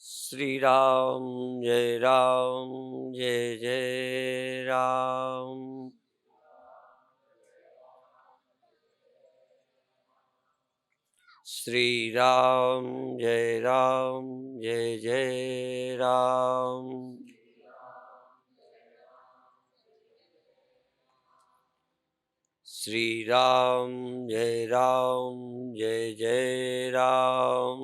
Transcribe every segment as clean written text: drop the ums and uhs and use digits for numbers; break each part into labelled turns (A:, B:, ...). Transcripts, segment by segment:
A: श्री राम जय राम जय जय राम। श्री राम जय राम जय जय राम। श्री राम जय राम जय जय राम।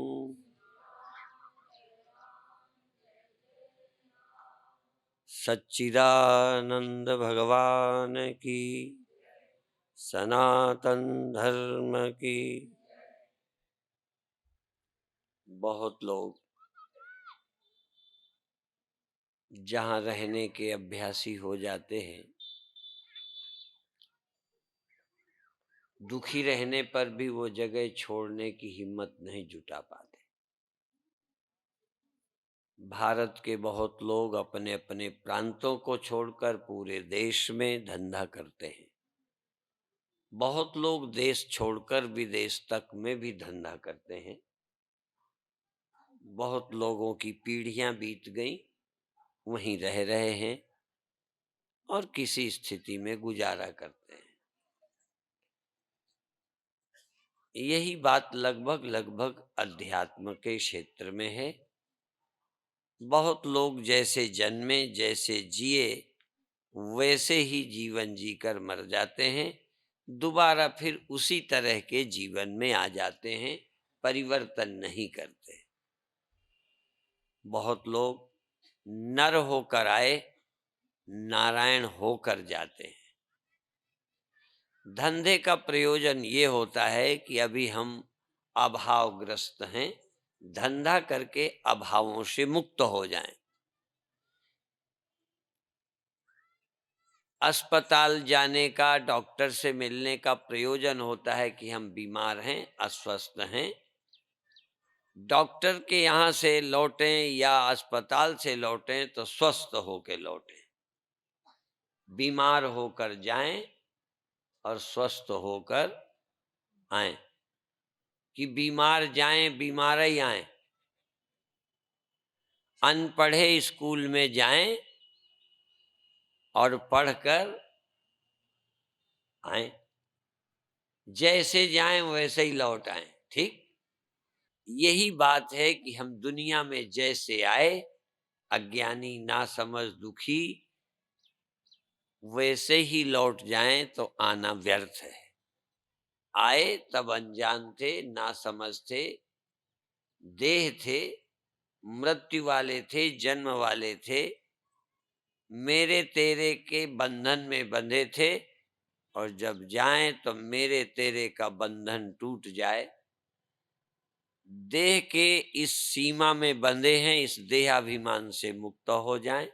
A: सच्चिदानंद भगवान की, सनातन धर्म की। बहुत लोग जहाँ रहने के अभ्यासी हो जाते हैं, दुखी रहने पर भी वो जगह छोड़ने की हिम्मत नहीं जुटा पाते। भारत के बहुत लोग अपने अपने प्रांतों को छोड़कर पूरे देश में धंधा करते हैं। बहुत लोग देश छोड़कर विदेश तक में भी धंधा करते हैं। बहुत लोगों की पीढ़ियां बीत गई, वहीं रह रहे हैं और किसी स्थिति में गुजारा करते हैं। यही बात लगभग लगभग अध्यात्म के क्षेत्र में है। बहुत लोग जैसे जन्मे, जैसे जिए, वैसे ही जीवन जीकर मर जाते हैं। दोबारा फिर उसी तरह के जीवन में आ जाते हैं, परिवर्तन नहीं करते। बहुत लोग नर होकर आए, नारायण होकर जाते हैं। धंधे का प्रयोजन ये होता है कि अभी हम अभावग्रस्त हैं, धंधा करके अभावों से मुक्त हो जाएं। अस्पताल जाने का, डॉक्टर से मिलने का प्रयोजन होता है कि हम बीमार हैं, अस्वस्थ हैं। डॉक्टर के यहाँ से लौटें या अस्पताल से लौटें तो स्वस्थ होकर लौटें। बीमार होकर जाएं और स्वस्थ होकर आएं, कि बीमार जाएं बीमार ही आएं। अनपढ़े स्कूल में जाएं और पढ़कर आएं, जैसे जाएं वैसे ही लौट आएं। ठीक यही बात है कि हम दुनिया में जैसे आए, अज्ञानी, नासमझ, दुखी, वैसे ही लौट जाएं तो आना व्यर्थ है। आए तब अनजान थे, नासमझ थे, देह थे, मृत्यु वाले थे, जन्म वाले थे, मेरे तेरे के बंधन में बंधे थे। और जब जाएं तो मेरे तेरे का बंधन टूट जाए। देह के इस सीमा में बंधे हैं, इस देहाभिमान से मुक्त हो जाएं।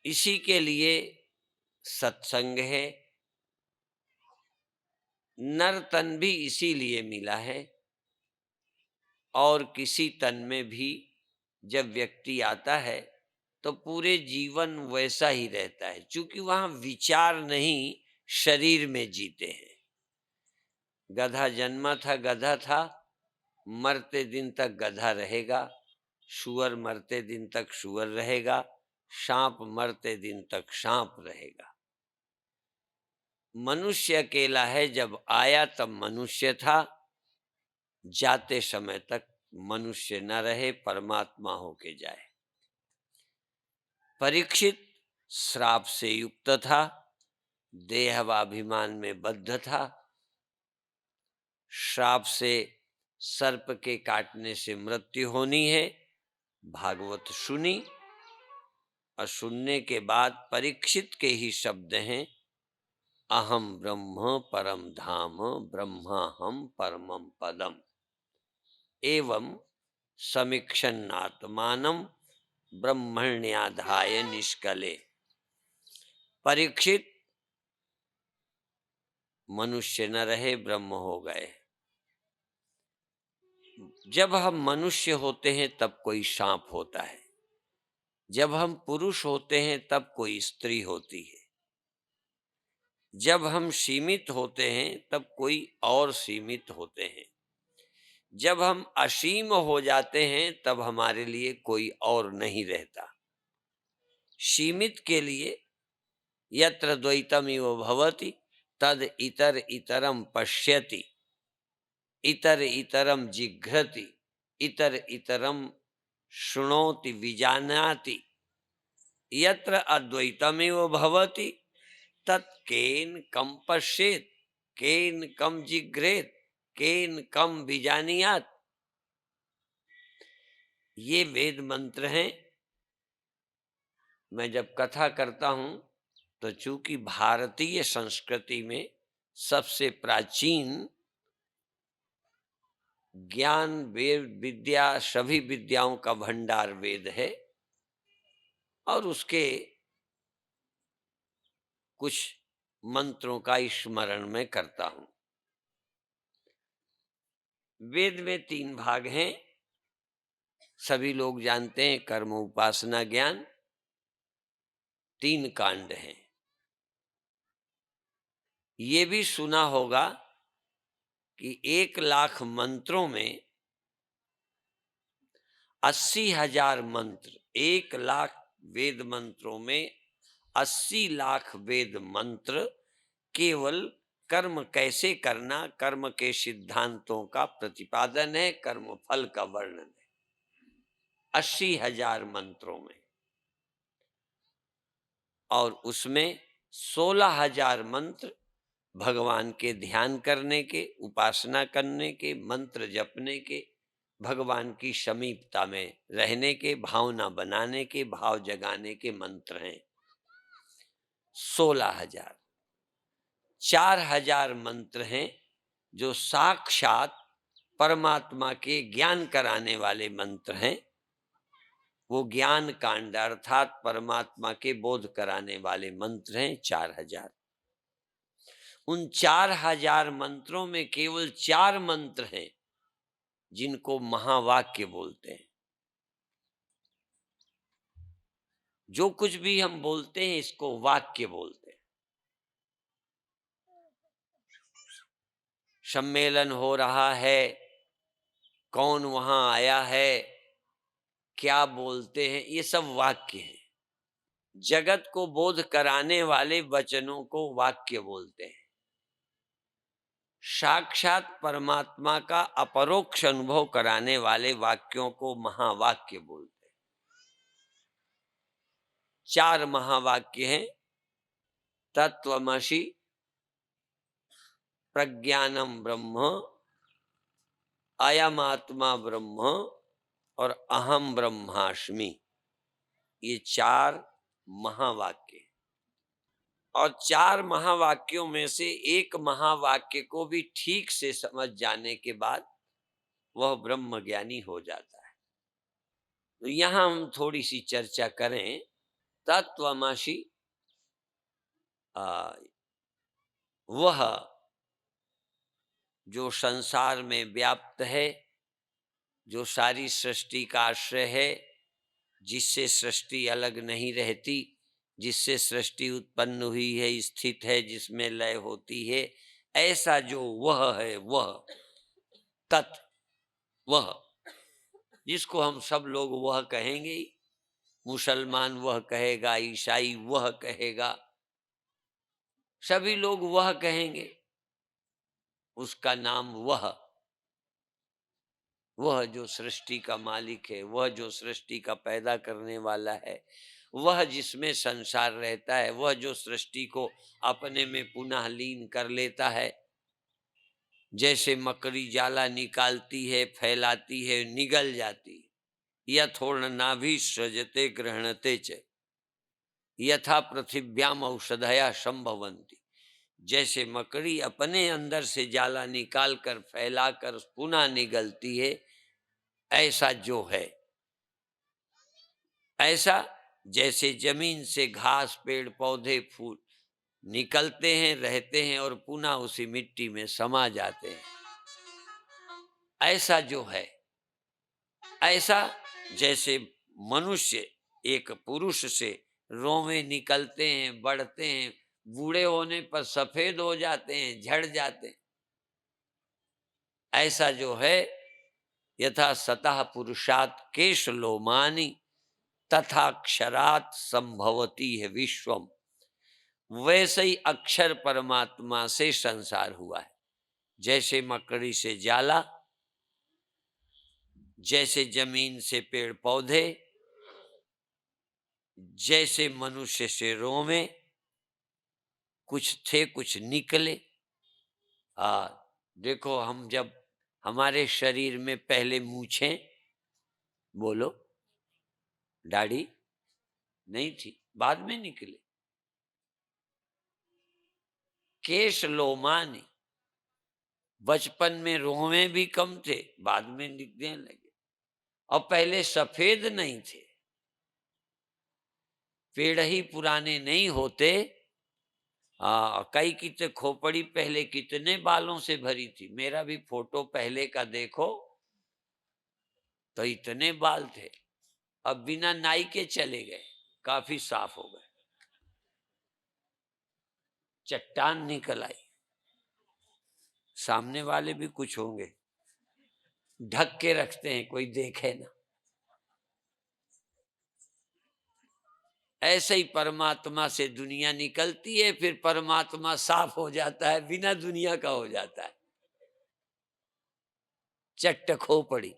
A: इसी के लिए सत्संग है। नर तन भी इसीलिए मिला है। और किसी तन में भी जब व्यक्ति आता है तो पूरे जीवन वैसा ही रहता है, क्योंकि वहां विचार नहीं, शरीर में जीते हैं। गधा जन्मा था, गधा था, मरते दिन तक गधा रहेगा। शुअर मरते दिन तक शुअर रहेगा। सांप मरते दिन तक सांप रहेगा। मनुष्य अकेला है, जब आया तब मनुष्य था, जाते समय तक मनुष्य न रहे, परमात्मा होके जाए। परीक्षित श्राप से युक्त था, देहवाभिमान में बद्ध था। श्राप से सर्प के काटने से मृत्यु होनी है, भागवत सुनी। और सुनने के बाद परीक्षित के ही शब्द हैं, अहम ब्रह्म परम धाम ब्रह्माहम परमम पदम एवं समीक्षन्नात्मानं ब्रह्मण्याधाय निष्कले। परीक्षित मनुष्य न रहे, ब्रह्म हो गए। जब हम मनुष्य होते हैं तब कोई सांप होता है, जब हम पुरुष होते हैं तब कोई स्त्री होती है। जब हम सीमित होते हैं तब कोई और सीमित होते हैं। जब हम असीम हो जाते हैं तब हमारे लिए कोई और नहीं रहता। सीमित के लिए यत्र द्वैतमिव भवति तद इतर इतरम पश्यति, इतर इतरम जिघ्रति, इतर इतरम शृणोति विजानाति। यत्र अद्वैतमेव भवति तत् केन कम पश्येत, केन कम जिघ्रेत, केन कम विजानीयात। ये वेद मंत्र हैं। मैं जब कथा करता हूं तो चूंकि भारतीय संस्कृति में सबसे प्राचीन ज्ञान वेद विद्या, सभी विद्याओं का भंडार वेद है, और उसके कुछ मंत्रों का स्मरण मैं करता हूं। वेद में 3 भाग हैं, सभी लोग जानते हैं। कर्म, उपासना, ज्ञान, 3 कांड हैं। ये भी सुना होगा कि 1,00,000 मंत्रों में 80,000 मंत्र, 1,00,000 वेद मंत्रों में 80,00,000 वेद मंत्र केवल कर्म कैसे करना, कर्म के सिद्धांतों का प्रतिपादन है, कर्म फल का वर्णन है 80,000 मंत्रों में। और उसमें 16,000 मंत्र भगवान के ध्यान करने के, उपासना करने के, मंत्र जपने के, भगवान की समीपता में रहने के, भावना बनाने के, भाव जगाने के मंत्र हैं 16,000। 4,000 मंत्र हैं जो साक्षात परमात्मा के ज्ञान कराने वाले मंत्र हैं। वो ज्ञान कांड अर्थात परमात्मा के बोध कराने वाले मंत्र हैं 4,000। उन 4,000 मंत्रों में केवल 4 मंत्र हैं जिनको महावाक्य बोलते हैं। जो कुछ भी हम बोलते हैं इसको वाक्य बोलते हैं। सम्मेलन हो रहा है, कौन वहां आया है, क्या बोलते हैं, ये सब वाक्य हैं। जगत को बोध कराने वाले वचनों को वाक्य बोलते हैं। साक्षात परमात्मा का अपरोक्ष अनुभव कराने वाले वाक्यों को महावाक्य बोलते हैं। 4 महावाक्य हैं, तत्वमसि, प्रज्ञानम ब्रह्म, अयम आत्मा ब्रह्म और अहम ब्रह्मास्मि। ये 4 महावाक्य। और 4 महावाक्यों में से एक महावाक्य को भी ठीक से समझ जाने के बाद वह ब्रह्म ज्ञानी हो जाता है। तो यहां हम थोड़ी सी चर्चा करें। तत्वमसि वह जो संसार में व्याप्त है, जो सारी सृष्टि का आश्रय है, जिससे सृष्टि अलग नहीं रहती, जिससे सृष्टि उत्पन्न हुई है, स्थित है, जिसमें लय होती है, ऐसा जो वह है, वह तत्, वह जिसको हम सब लोग वह कहेंगे। मुसलमान वह कहेगा, ईसाई वह कहेगा, सभी लोग वह कहेंगे। उसका नाम वह जो सृष्टि का मालिक है, वह जो सृष्टि का पैदा करने वाला है, वह जिसमें संसार रहता है, वह जो सृष्टि को अपने में पुनः लीन कर लेता है। जैसे मकड़ी जाला निकालती है, फैलाती है, निगल जाती, यथोर्ण नाभि सृजते ग्रहणते च, यथा पृथिव्याम औषधया संभवंती। जैसे मकड़ी अपने अंदर से जाला निकालकर फैलाकर पुनः निगलती है, ऐसा जो है, ऐसा जैसे जमीन से घास, पेड़ पौधे, फूल निकलते हैं, रहते हैं और पुनः उसी मिट्टी में समा जाते हैं, ऐसा जो है, ऐसा जैसे मनुष्य एक पुरुष से रोंवें निकलते हैं, बढ़ते हैं, बूढ़े होने पर सफेद हो जाते हैं, झड़ जाते हैं। ऐसा जो है, यथा सतः पुरुषात् केश लोमानी तथा क्षरात संभवती है विश्वम, वैसे ही अक्षर परमात्मा से संसार हुआ है। जैसे मकड़ी से जाला, जैसे जमीन से पेड़ पौधे, जैसे मनुष्य से रोमे, कुछ थे कुछ निकले। देखो, हम जब हमारे शरीर में पहले मूछें, बोलो, दाढ़ी नहीं थी, बाद में निकले। केश लोमानी, बचपन में रोमे भी कम थे, बाद में दिखने लगे। और पहले सफेद नहीं थे। पेड़ ही पुराने नहीं होते। कई की तो खोपड़ी पहले कितने बालों से भरी थी। मेरा भी फोटो पहले का देखो तो इतने बाल थे, अब बिना नाई के चले गए, काफी साफ हो गए। चट्टान निकल आई। सामने वाले भी कुछ होंगे, ढक के रखते हैं, कोई देखे ना। ऐसे ही परमात्मा से दुनिया निकलती है, फिर परमात्मा साफ हो जाता है, बिना दुनिया का हो जाता है। चट्ट खोपड़ी,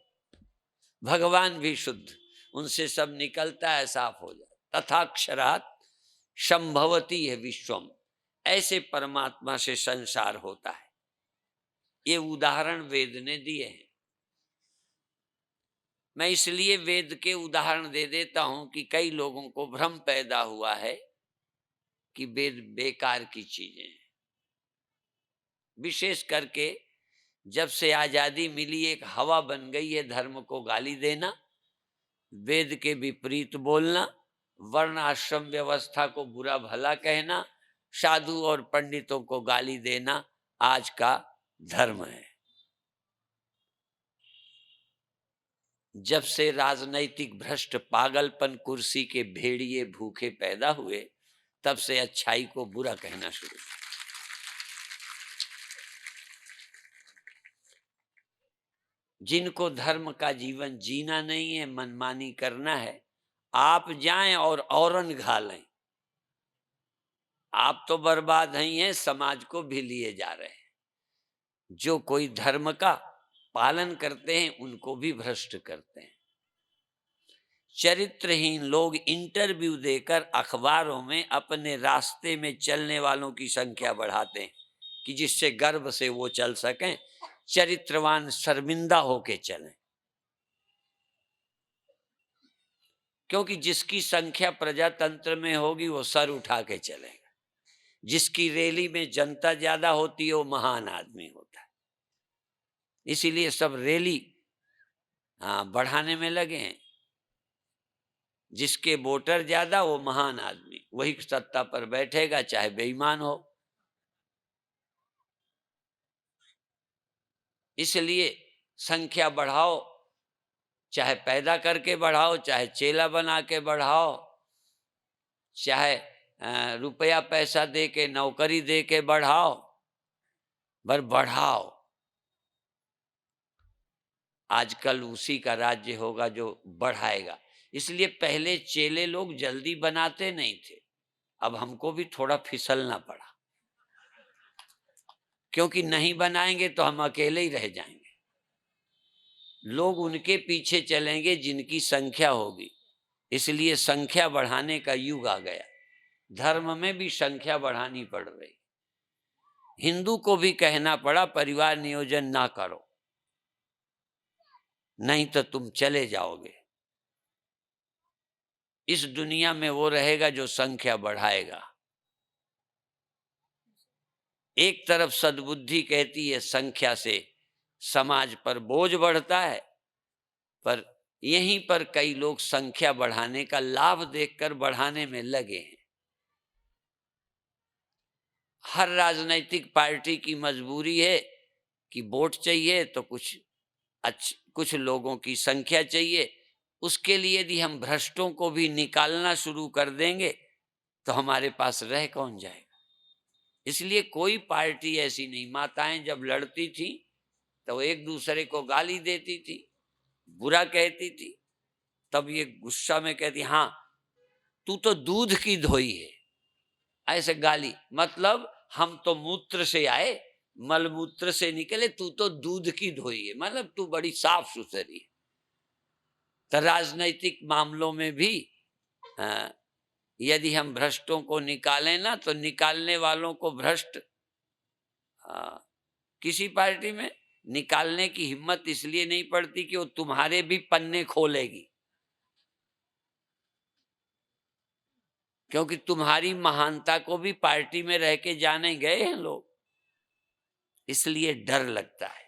A: भगवान भी शुद्ध, उनसे सब निकलता है, साफ हो जाता। तथाक्षरात संभवती है विश्वम, ऐसे परमात्मा से संसार होता है। ये उदाहरण वेद ने दिए हैं। मैं इसलिए वेद के उदाहरण दे देता हूं कि कई लोगों को भ्रम पैदा हुआ है कि वेद बेकार की चीजें हैं। विशेष करके जब से आजादी मिली, एक हवा बन गई है धर्म को गाली देना, वेद के विपरीत बोलना, वर्ण आश्रम व्यवस्था को बुरा भला कहना, साधु और पंडितों को गाली देना आज का धर्म है। जब से राजनैतिक भ्रष्ट पागलपन कुर्सी के भेड़िए भूखे पैदा हुए, तब से अच्छाई को बुरा कहना शुरू किया। जिनको धर्म का जीवन जीना नहीं है, मनमानी करना है, आप जाएं और औरन घालें। आप तो बर्बाद ही हैं, समाज को भी लिए जा रहे हैं। जो कोई धर्म का पालन करते हैं उनको भी भ्रष्ट करते हैं। चरित्रहीन लोग इंटरव्यू देकर अखबारों में अपने रास्ते में चलने वालों की संख्या बढ़ाते हैं कि जिससे गर्व से वो चल सकें, चरित्रवान शर्मिंदा होके चलें। क्योंकि जिसकी संख्या प्रजातंत्र में होगी वो सर उठा के चलेगा। जिसकी रैली में जनता ज्यादा होती है वो महान आदमी होता है। इसीलिए सब रैली बढ़ाने में लगे हैं। जिसके वोटर ज्यादा वो महान आदमी, वही सत्ता पर बैठेगा, चाहे बेईमान हो। इसलिए संख्या बढ़ाओ, चाहे पैदा करके बढ़ाओ, चाहे चेला बना के बढ़ाओ, चाहे रुपया पैसा दे के, नौकरी दे के बढ़ाओ, पर बढ़ाओ। आजकल उसी का राज्य होगा जो बढ़ाएगा। इसलिए पहले चेले लोग जल्दी बनाते नहीं थे, अब हमको भी थोड़ा फिसलना पड़ा, क्योंकि नहीं बनाएंगे तो हम अकेले ही रह जाएंगे। लोग उनके पीछे चलेंगे जिनकी संख्या होगी। इसलिए संख्या बढ़ाने का युग आ गया। धर्म में भी संख्या बढ़ानी पड़ रही। हिंदू को भी कहना पड़ा परिवार नियोजन ना करो, नहीं तो तुम चले जाओगे। इस दुनिया में वो रहेगा जो संख्या बढ़ाएगा। एक तरफ सद्बुद्धि कहती है संख्या से समाज पर बोझ बढ़ता है, पर यहीं पर कई लोग संख्या बढ़ाने का लाभ देखकर बढ़ाने में लगे हैं। हर राजनीतिक पार्टी की मजबूरी है कि वोट चाहिए तो कुछ लोगों की संख्या चाहिए। उसके लिए यदि हम भ्रष्टों को भी निकालना शुरू कर देंगे तो हमारे पास रह कौन जाएगा। इसलिए कोई पार्टी ऐसी नहीं। माताएं जब लड़ती थी तो एक दूसरे को गाली देती थी, बुरा कहती थी, तब ये गुस्सा में कहती, हाँ तू तो दूध की धोई है, ऐसे गाली। मतलब हम तो मूत्र से आए, मलमूत्र से निकले, तू तो दूध की धोई है, मतलब तू बड़ी साफ सुथरी है। तो राजनैतिक मामलों में भी यदि हम भ्रष्टों को निकालें ना, तो निकालने वालों को भ्रष्ट किसी पार्टी में निकालने की हिम्मत इसलिए नहीं पड़ती कि वो तुम्हारे भी पन्ने खोलेगी, क्योंकि तुम्हारी महानता को भी पार्टी में रह के जाने गए हैं लोग, इसलिए डर लगता है।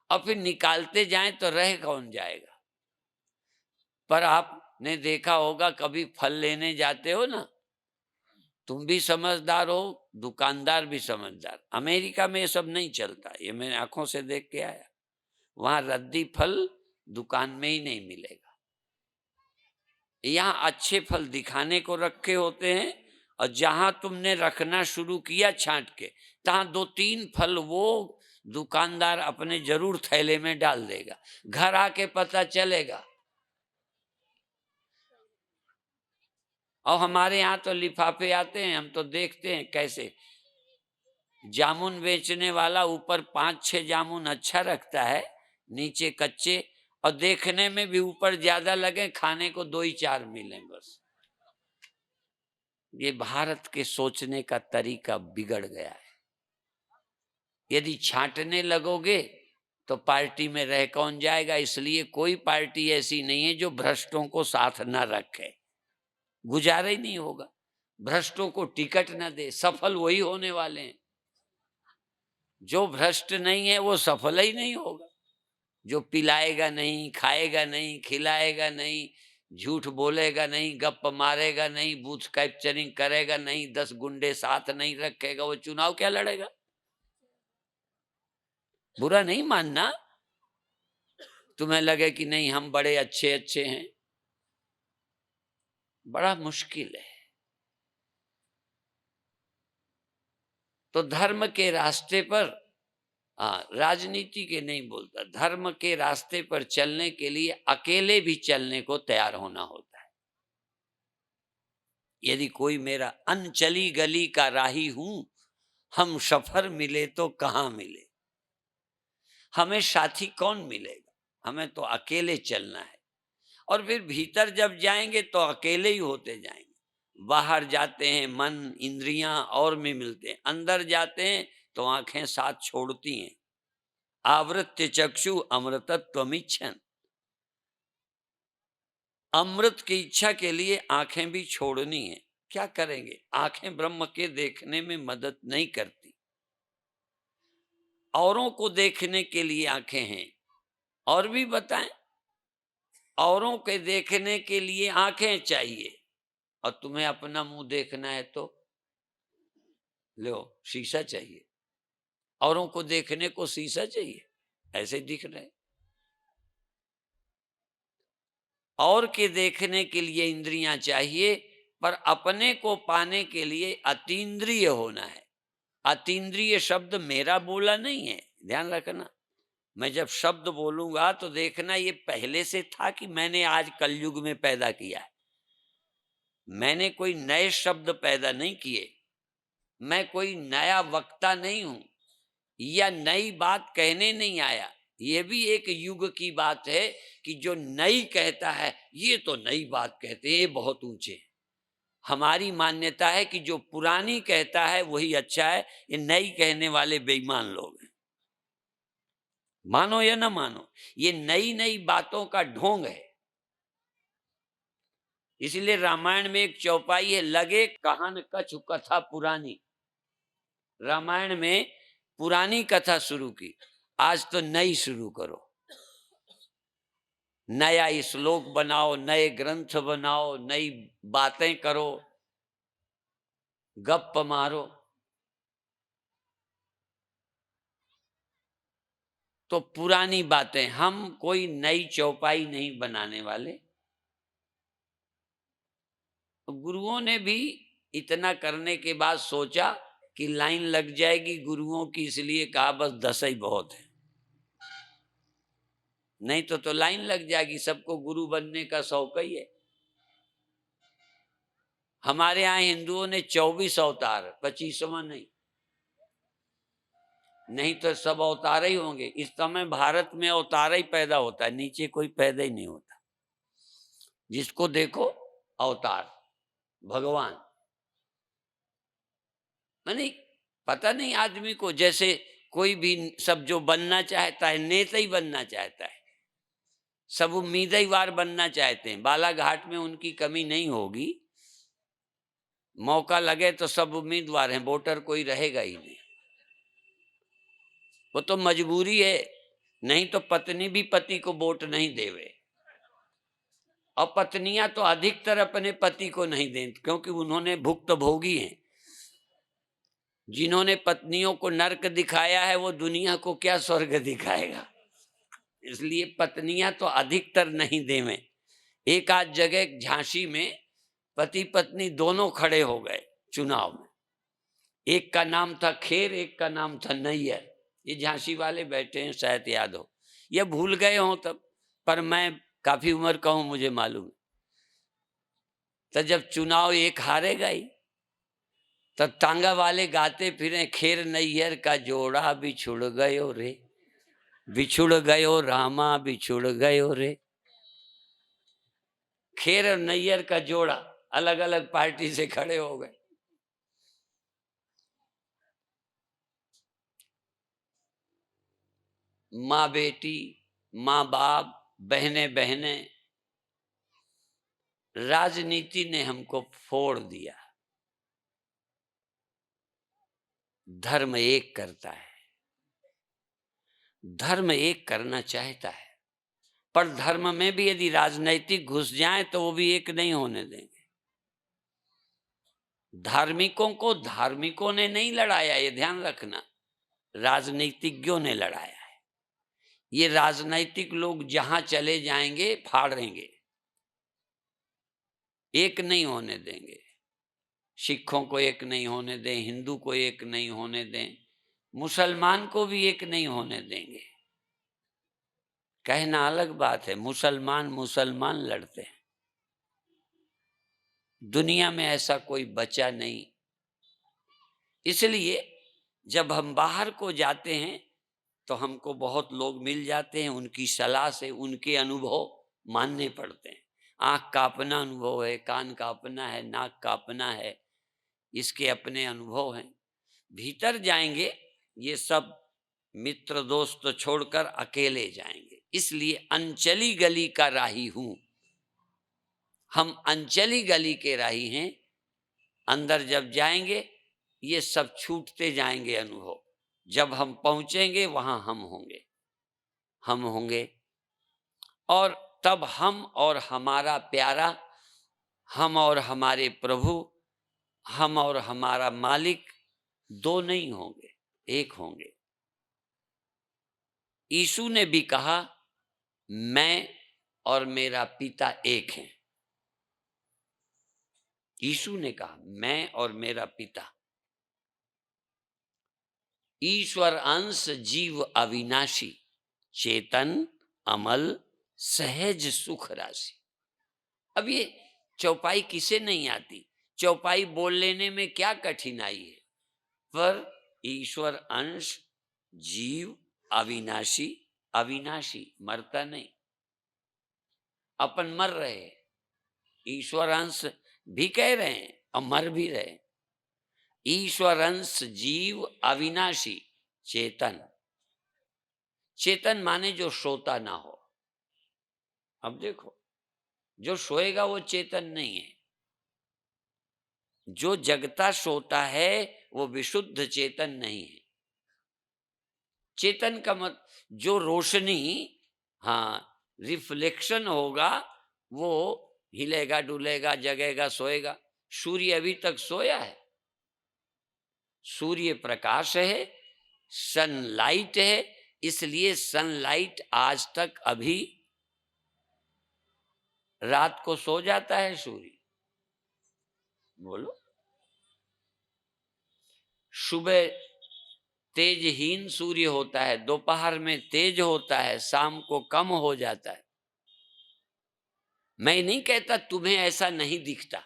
A: और फिर निकालते जाएं तो रह कौन जाएगा। पर आपने देखा होगा, कभी फल लेने जाते हो ना, तुम भी समझदार हो, दुकानदार भी समझदार। अमेरिका में ये सब नहीं चलता, ये मैंने आंखों से देख के आया। वहां रद्दी फल दुकान में ही नहीं मिलेगा। यहाँ अच्छे फल दिखाने को रखे होते हैं, और जहां तुमने रखना शुरू किया छांट के, तहां 2-3 फल वो दुकानदार अपने जरूर थैले में डाल देगा। घर आके पता चलेगा। और हमारे यहाँ तो लिफाफे आते हैं, हम तो देखते हैं कैसे जामुन बेचने वाला ऊपर 5-6 जामुन अच्छा रखता है, नीचे कच्चे, और देखने में भी ऊपर ज्यादा लगे, खाने को 2 ही 4 मिले बस। ये भारत के सोचने का तरीका बिगड़ गया है। यदि छांटने लगोगे तो पार्टी में रह कौन जाएगा। इसलिए कोई पार्टी ऐसी नहीं है जो भ्रष्टों को साथ न रखे, गुजारा ही नहीं होगा। भ्रष्टों को टिकट न दे, सफल वही होने वाले हैं। जो भ्रष्ट नहीं है वो सफल ही नहीं होगा। जो पिलाएगा नहीं, खाएगा नहीं, खिलाएगा नहीं, झूठ बोलेगा नहीं, गप मारेगा नहीं, बूथ कैप्चरिंग करेगा नहीं, 10 गुंडे साथ नहीं रखेगा, वो चुनाव क्या लड़ेगा। बुरा नहीं मानना, तुम्हें लगे कि नहीं हम बड़े अच्छे अच्छे हैं, बड़ा मुश्किल है। तो धर्म के रास्ते पर, राजनीति के नहीं बोलता, धर्म के रास्ते पर चलने के लिए अकेले भी चलने को तैयार होना होता है। यदि कोई मेरा अनचली गली का राही हूं, हम सफर मिले तो कहां मिले। हमें साथी कौन मिलेगा, हमें तो अकेले चलना है। और फिर भीतर जब जाएंगे तो अकेले ही होते जाएंगे। बाहर जाते हैं मन इंद्रियां और भी मिलते हैं, अंदर जाते हैं तो आंखें साथ छोड़ती हैं। आवृत्य चक्षु अमृतत्वमिच्छन्, अमृत की इच्छा के लिए आंखें भी छोड़नी है। क्या करेंगे, आंखें ब्रह्म के देखने में मदद नहीं करती। औरों को देखने के लिए आंखें हैं, और भी बताएं, औरों के देखने के लिए आंखें चाहिए, और तुम्हें अपना मुंह देखना है तो लो शीशा चाहिए। औरों को देखने को शीशा चाहिए, ऐसे दिख रहे। और के देखने के लिए इंद्रियां चाहिए, पर अपने को पाने के लिए अतीन्द्रिय होना है। अतीन्द्रिय शब्द मेरा बोला नहीं है, ध्यान रखना। मैं जब शब्द बोलूंगा तो देखना ये पहले से था कि मैंने आज कलयुग में पैदा किया है। मैंने कोई नए शब्द पैदा नहीं किए, मैं कोई नया वक्ता नहीं हूं, या नई बात कहने नहीं आया। ये भी एक युग की बात है कि जो नई कहता है, ये तो नई बात कहते हैं, ये बहुत ऊंचे। हमारी मान्यता है कि जो पुरानी कहता है वही अच्छा है, ये नई कहने वाले बेईमान लोग हैं। मानो या ना मानो, ये नई नई बातों का ढोंग है। इसलिए रामायण में एक चौपाई है, लगे कहान कछु कथा पुरानी। रामायण में पुरानी कथा शुरू की, आज तो नई शुरू करो। नया श्लोक बनाओ, नए ग्रंथ बनाओ, नई बातें करो, गप मारो। तो पुरानी बातें, हम कोई नई चौपाई नहीं बनाने वाले। गुरुओं ने भी इतना करने के बाद सोचा कि लाइन लग जाएगी गुरुओं की, इसलिए कहा बस 10 ही बहुत है। नहीं तो लाइन लग जाएगी, सबको गुरु बनने का शौक ही है। हमारे यहाँ हिंदुओं ने 24 अवतार, 25वां नहीं। नहीं तो सब अवतार ही होंगे। इस समय भारत में अवतार ही पैदा होता है, नीचे कोई पैदा ही नहीं होता। जिसको देखो अवतार, भगवान। माने पता नहीं आदमी को, जैसे कोई भी सब जो बनना चाहता है नेता ही बनना चाहता है, सब उम्मीदवार बनना चाहते हैं। बालाघाट में उनकी कमी नहीं होगी, मौका लगे तो सब उम्मीदवार हैं, वोटर कोई रहेगा ही नहीं। वो तो मजबूरी है, नहीं तो पत्नी भी पति को वोट नहीं देवे। और पत्नियां तो अधिकतर अपने पति को नहीं दें, क्योंकि उन्होंने भुक्तभोगी हैं। जिन्होंने पत्नियों को नर्क दिखाया है वो दुनिया को क्या स्वर्ग दिखाएगा। इसलिए पत्नियां तो अधिकतर नहीं देवें। एक आध जगह झांसी में पति पत्नी दोनों खड़े हो गए चुनाव में। एक का नाम था खेर, एक का नाम था नैयर। ये झांसी वाले बैठे हैं, शायद याद हो या भूल गए हो तब, पर मैं काफी उम्र का हूं, मुझे मालूम है। तो जब चुनाव एक हारेगा ही, तब तांगा वाले गाते फिरे, खेर नैयर का जोड़ा बिछुड़ गयो रे, बिछुड़ गयो रामा बिछुड़ गयो रे। खेर और नैयर का जोड़ा अलग अलग पार्टी से खड़े हो गए। माँ बेटी, माँ बाप, बहने बहने, राजनीति ने हमको फोड़ दिया। धर्म एक करता है, धर्म एक करना चाहता है, पर धर्म में भी यदि राजनीतिक घुस जाए तो वो भी एक नहीं होने देंगे। धार्मिकों को धार्मिकों ने नहीं लड़ाया, ये ध्यान रखना, राजनीतिज्ञों ने लड़ाया है। ये राजनीतिक लोग जहां चले जाएंगे फाड़ेंगे, एक नहीं होने देंगे। सिखों को एक नहीं होने दें, हिंदू को एक नहीं होने दें, मुसलमान को भी एक नहीं होने देंगे। कहना अलग बात है, मुसलमान मुसलमान लड़ते हैं, दुनिया में ऐसा कोई बचा नहीं। इसलिए जब हम बाहर को जाते हैं तो हमको बहुत लोग मिल जाते हैं, उनकी सलाह से उनके अनुभव मानने पड़ते हैं। आँख का अपना अनुभव है, कान का अपना है, नाक का अपना है, इसके अपने अनुभव हैं। भीतर जाएंगे ये सब मित्र दोस्त तो छोड़कर अकेले जाएंगे। इसलिए अंचली गली का राही हूं, हम अंचली गली के राही हैं। अंदर जब जाएंगे ये सब छूटते जाएंगे अनुभव। जब हम पहुंचेंगे वहां हम होंगे, हम होंगे। और तब हम और हमारा प्यारा, हम और हमारे प्रभु, हम और हमारा मालिक दो नहीं होंगे, एक होंगे। यीशु ने भी कहा मैं और मेरा पिता एक हैं। यीशु ने कहा मैं और मेरा पिता। ईश्वर अंश जीव अविनाशी, चेतन अमल सहज सुख राशि। अब ये चौपाई किसे नहीं आती? चौपाई बोल लेने में क्या कठिनाई है? पर ईश्वर अंश जीव अविनाशी, अविनाशी मरता नहीं, अपन मर रहे, ईश्वर अंश भी कह रहे हैं और मर भी रहे। ईश्वर अंश जीव अविनाशी चेतन, चेतन माने जो सोता ना हो। अब देखो, जो सोएगा वो चेतन नहीं है, जो जगता सोता है वो विशुद्ध चेतन नहीं है। चेतन का मत जो रोशनी, हाँ, रिफ्लेक्शन होगा, वो हिलेगा डुलेगा जगेगा सोएगा। सूर्य अभी तक सोया है? सूर्य प्रकाश है, सनलाइट है, इसलिए सनलाइट आज तक अभी रात को सो जाता है सूर्य। बोलो, सुबह तेजहीन सूर्य होता है, दोपहर में तेज होता है, शाम को कम हो जाता है। मैं नहीं कहता तुम्हें ऐसा नहीं दिखता,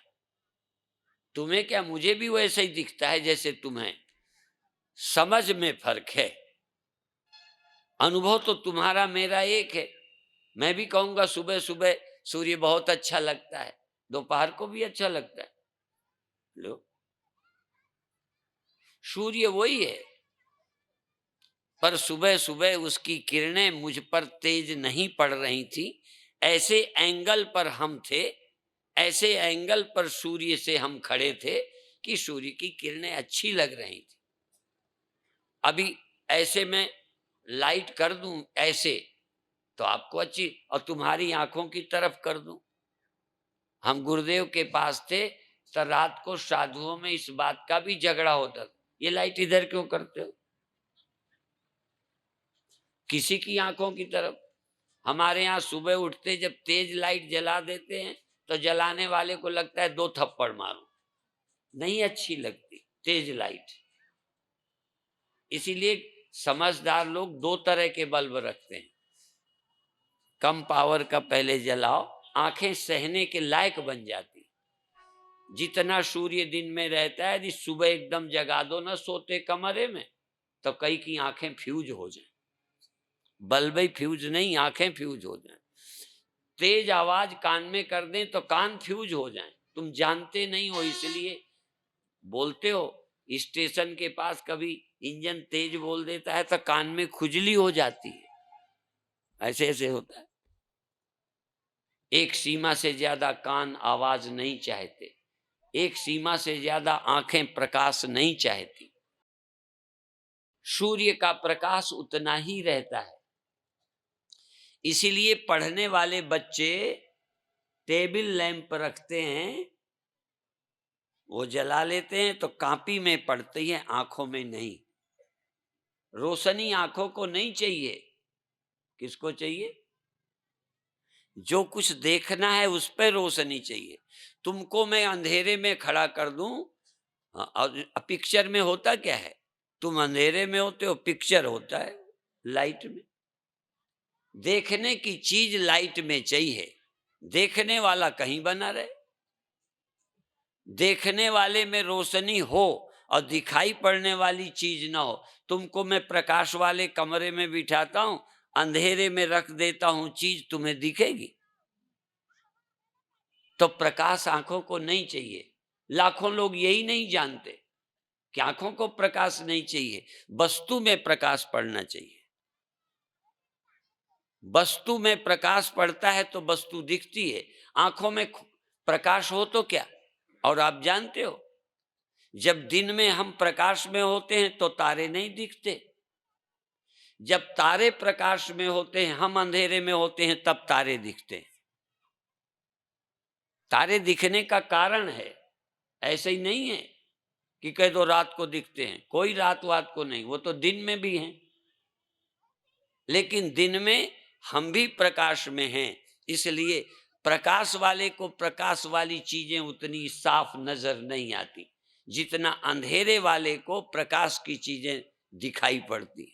A: तुम्हें क्या, मुझे भी वैसा ही दिखता है जैसे तुम्हें, समझ में फर्क है। अनुभव तो तुम्हारा मेरा एक है। मैं भी कहूंगा सुबह सुबह सूर्य बहुत अच्छा लगता है, दोपहर को भी अच्छा लगता है। लो, सूर्य वही है, पर सुबह सुबह उसकी किरणें मुझ पर तेज नहीं पड़ रही थी। ऐसे एंगल पर हम थे, ऐसे एंगल पर सूर्य से हम खड़े थे कि सूर्य की किरणें अच्छी लग रही थी। अभी ऐसे में लाइट कर दूं ऐसे तो आपको अच्छी, और तुम्हारी आंखों की तरफ कर दूं। हम गुरुदेव के पास थे तो रात को साधुओं में इस बात का भी झगड़ा होता था, ये लाइट इधर क्यों करते हो, किसी की आंखों की तरफ। हमारे यहाँ सुबह उठते जब तेज लाइट जला देते हैं तो जलाने वाले को लगता है दो थप्पड़ मारो, नहीं अच्छी लगती तेज लाइट। इसीलिए समझदार लोग दो तरह के बल्ब रखते हैं, कम पावर का पहले जलाओ, आंखें सहने के लायक बन जाती। जितना सूर्य दिन में रहता है, यदि सुबह एकदम जगा दो ना सोते कमरे में, तो कई की आंखें फ्यूज हो जाएं। बल्ब ही फ्यूज नहीं, आंखें फ्यूज हो जाएं। तेज आवाज कान में कर दें तो कान फ्यूज हो जाएं। तुम जानते नहीं हो इसलिए बोलते हो। स्टेशन के पास कभी इंजन तेज बोल देता है तो कान में खुजली हो जाती है, ऐसे ऐसे होता है। एक सीमा से ज्यादा कान आवाज नहीं चाहते, एक सीमा से ज्यादा आंखें प्रकाश नहीं चाहती। सूर्य का प्रकाश उतना ही रहता है। इसीलिए पढ़ने वाले बच्चे टेबल लैंप रखते हैं, वो जला लेते हैं तो कॉपी में पढ़ते हैं, आंखों में नहीं। रोशनी आंखों को नहीं चाहिए, किसको चाहिए, जो कुछ देखना है उस पर रोशनी चाहिए। तुमको मैं अंधेरे में खड़ा कर दूं, और पिक्चर में होता क्या है, तुम अंधेरे में होते हो, पिक्चर होता है लाइट में। देखने की चीज लाइट में चाहिए, देखने वाला कहीं बना रहे। देखने वाले में रोशनी हो और दिखाई पड़ने वाली चीज ना हो। तुमको मैं प्रकाश वाले कमरे में बिठाता हूं, अंधेरे में रख देता हूं चीज, तुम्हें दिखेगी? तो प्रकाश आंखों को नहीं चाहिए। लाखों लोग यही नहीं जानते कि आंखों को प्रकाश नहीं चाहिए, वस्तु में प्रकाश पड़ना चाहिए। वस्तु में प्रकाश पड़ता है तो वस्तु दिखती है। आंखों में प्रकाश हो तो क्या, और आप जानते हो जब दिन में हम प्रकाश में होते हैं तो तारे नहीं दिखते, जब तारे प्रकाश में होते हैं, हम अंधेरे में होते हैं, तब तारे दिखते हैं। तारे दिखने का कारण है, ऐसे ही नहीं है कि कह दो रात को दिखते हैं, कोई रात वात को नहीं, वो तो दिन में भी हैं। लेकिन दिन में हम भी प्रकाश में हैं, इसलिए प्रकाश वाले को प्रकाश वाली चीजें उतनी साफ नजर नहीं आती जितना अंधेरे वाले को प्रकाश की चीजें दिखाई पड़ती।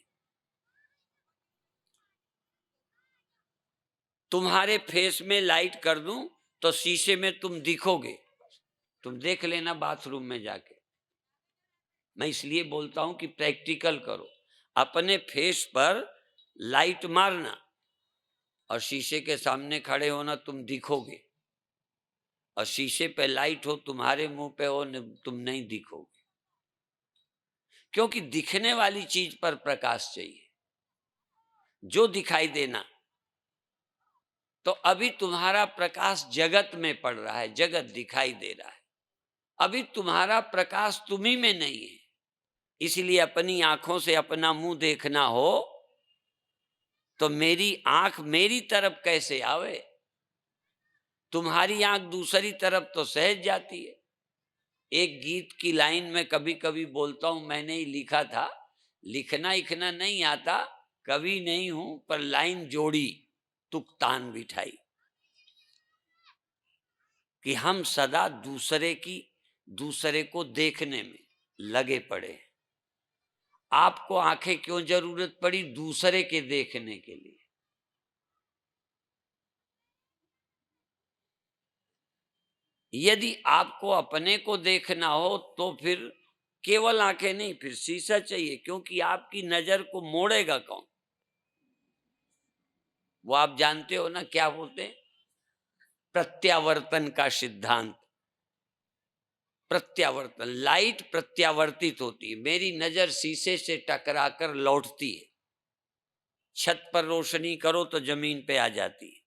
A: तुम्हारे फेस में लाइट कर दूं तो शीशे में तुम दिखोगे, तुम देख लेना बाथरूम में जाके। मैं इसलिए बोलता हूं कि प्रैक्टिकल करो, अपने फेस पर लाइट मारना और शीशे के सामने खड़े होना, तुम दिखोगे। और शीशे पे लाइट हो, तुम्हारे मुंह पे हो, तुम नहीं दिखोगे, क्योंकि दिखने वाली चीज पर प्रकाश चाहिए, जो दिखाई देना। तो अभी तुम्हारा प्रकाश जगत में पड़ रहा है, जगत दिखाई दे रहा है, अभी तुम्हारा प्रकाश तुम्ही में नहीं है। इसलिए अपनी आंखों से अपना मुंह देखना हो तो मेरी आंख मेरी तरफ कैसे आवे, तुम्हारी आंख दूसरी तरफ तो सहज जाती है। एक गीत की लाइन में कभी कभी बोलता हूं, मैंने ही लिखा था, लिखना इखना नहीं आता, कवि नहीं हूं, पर लाइन जोड़ी तुक तान बिठाई, कि हम सदा दूसरे को देखने में लगे पड़े हैं। आपको आंखें क्यों जरूरत पड़ी? दूसरे के देखने के लिए। यदि आपको अपने को देखना हो तो फिर केवल आंखें नहीं, फिर शीशा चाहिए, क्योंकि आपकी नजर को मोड़ेगा कौन? वो आप जानते हो ना, क्या बोलते हैं? प्रत्यावर्तन का सिद्धांत। प्रत्यावर्तन, लाइट प्रत्यावर्तित होती है। मेरी नजर शीशे से टकराकर लौटती है। छत पर रोशनी करो तो जमीन पे आ जाती है,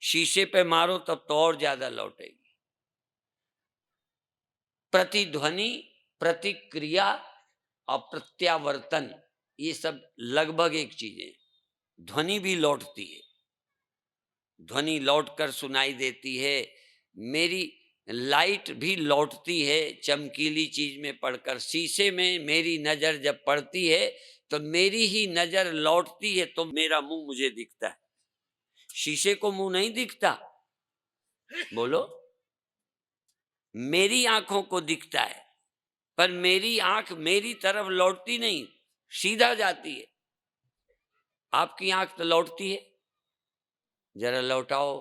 A: शीशे पे मारो तब तो और ज्यादा लौटेगी। प्रतिध्वनि, प्रतिक्रिया और प्रत्यावर्तन, ये सब लगभग एक चीज है। ध्वनि भी लौटती है, ध्वनि लौटकर सुनाई देती है। मेरी लाइट भी लौटती है चमकीली चीज में पड़कर। शीशे में मेरी नजर जब पड़ती है तो मेरी ही नजर लौटती है, तो मेरा मुंह मुझे दिखता है। शीशे को मुंह नहीं दिखता, बोलो। मेरी आंखों को दिखता है, पर मेरी आंख मेरी तरफ लौटती नहीं, सीधा जाती है। आपकी आंख तो लौटती है, जरा लौटाओ।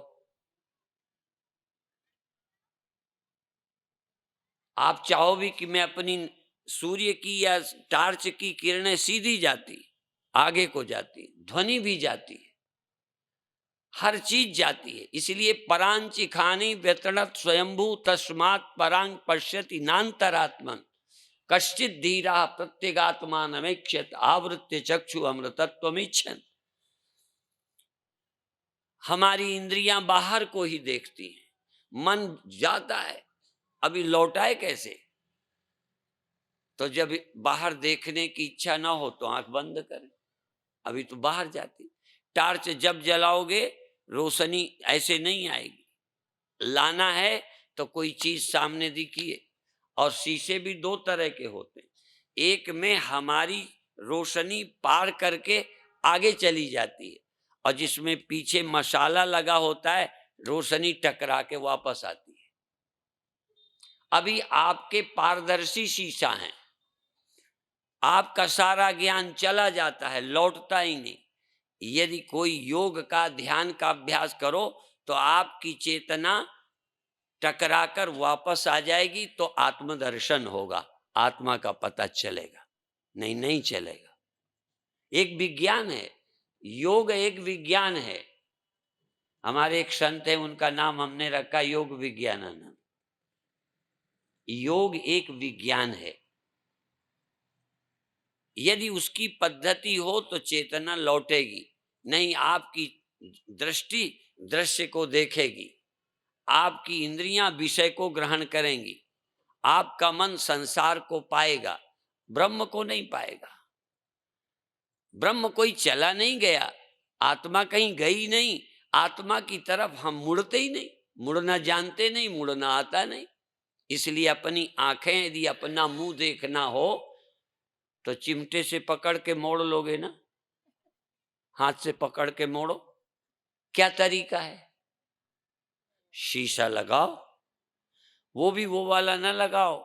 A: आप चाहो भी कि मैं अपनी सूर्य की या टार्च की किरणें सीधी जाती, आगे को जाती, ध्वनि भी जाती है, हर चीज जाती है। इसलिए परांचि खानी व्यतणत स्वयंभू तस्मात् परांग पश्यति नान्तरात्मन कश्चित धीरा प्रत्यगात्मान अमेक्षत आवृत्य चक्षु अमृतत्वमिच्छन। हमारी इंद्रियां बाहर को ही देखती हैं, मन जाता है, अभी लौटाए कैसे? तो जब बाहर देखने की इच्छा ना हो तो आंख बंद करें, अभी तो बाहर जाती। टार्च जब जलाओगे रोशनी ऐसे नहीं आएगी। लाना है तो कोई चीज सामने दिखिए। और शीशे भी दो तरह के होते हैं, एक में हमारी रोशनी पार करके आगे चली जाती है, और जिसमें पीछे मसाला लगा होता है, रोशनी टकरा के वापस आती है। अभी आपके पारदर्शी शीशा है, आपका सारा ज्ञान चला जाता है, लौटता ही नहीं। यदि कोई योग का ध्यान का अभ्यास करो तो आपकी चेतना टकराकर वापस आ जाएगी, तो आत्मदर्शन होगा, आत्मा का पता चलेगा। नहीं, नहीं चलेगा। एक विज्ञान है, योग एक विज्ञान है। हमारे एक संत है, उनका नाम हमने रखा योग विज्ञानानंद। योग एक विज्ञान है। यदि उसकी पद्धति हो तो चेतना लौटेगी, नहीं आपकी दृष्टि दृश्य को देखेगी, आपकी इंद्रियां विषय को ग्रहण करेंगी, आपका मन संसार को पाएगा, ब्रह्म को नहीं पाएगा। ब्रह्म कोई चला नहीं गया, आत्मा कहीं गई नहीं, आत्मा की तरफ हम मुड़ते ही नहीं, मुड़ना जानते नहीं, मुड़ना आता नहीं। इसलिए अपनी आंखें, यदि अपना मुंह देखना हो तो चिमटे से पकड़ के मोड़ लोगे ना, हाथ से पकड़ के मोड़ो। क्या तरीका है? शीशा लगाओ, वो भी वो वाला ना लगाओ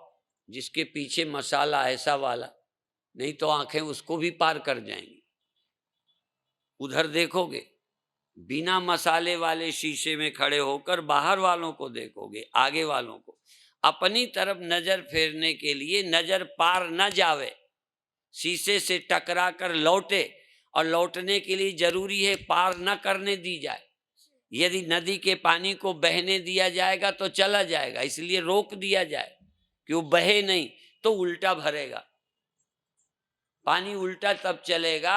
A: जिसके पीछे मसाला, ऐसा वाला, नहीं तो आंखें उसको भी पार कर जाएंगी। उधर देखोगे, बिना मसाले वाले शीशे में खड़े होकर बाहर वालों को देखोगे, आगे वालों को। अपनी तरफ नजर फेरने के लिए नजर पार न जावे, शीशे से टकरा कर लौटे, और लौटने के लिए जरूरी है पार न करने दी जाए। यदि नदी के पानी को बहने दिया जाएगा तो चला जाएगा, इसलिए रोक दिया जाए कि वो बहे नहीं, तो उल्टा भरेगा। पानी उल्टा तब चलेगा,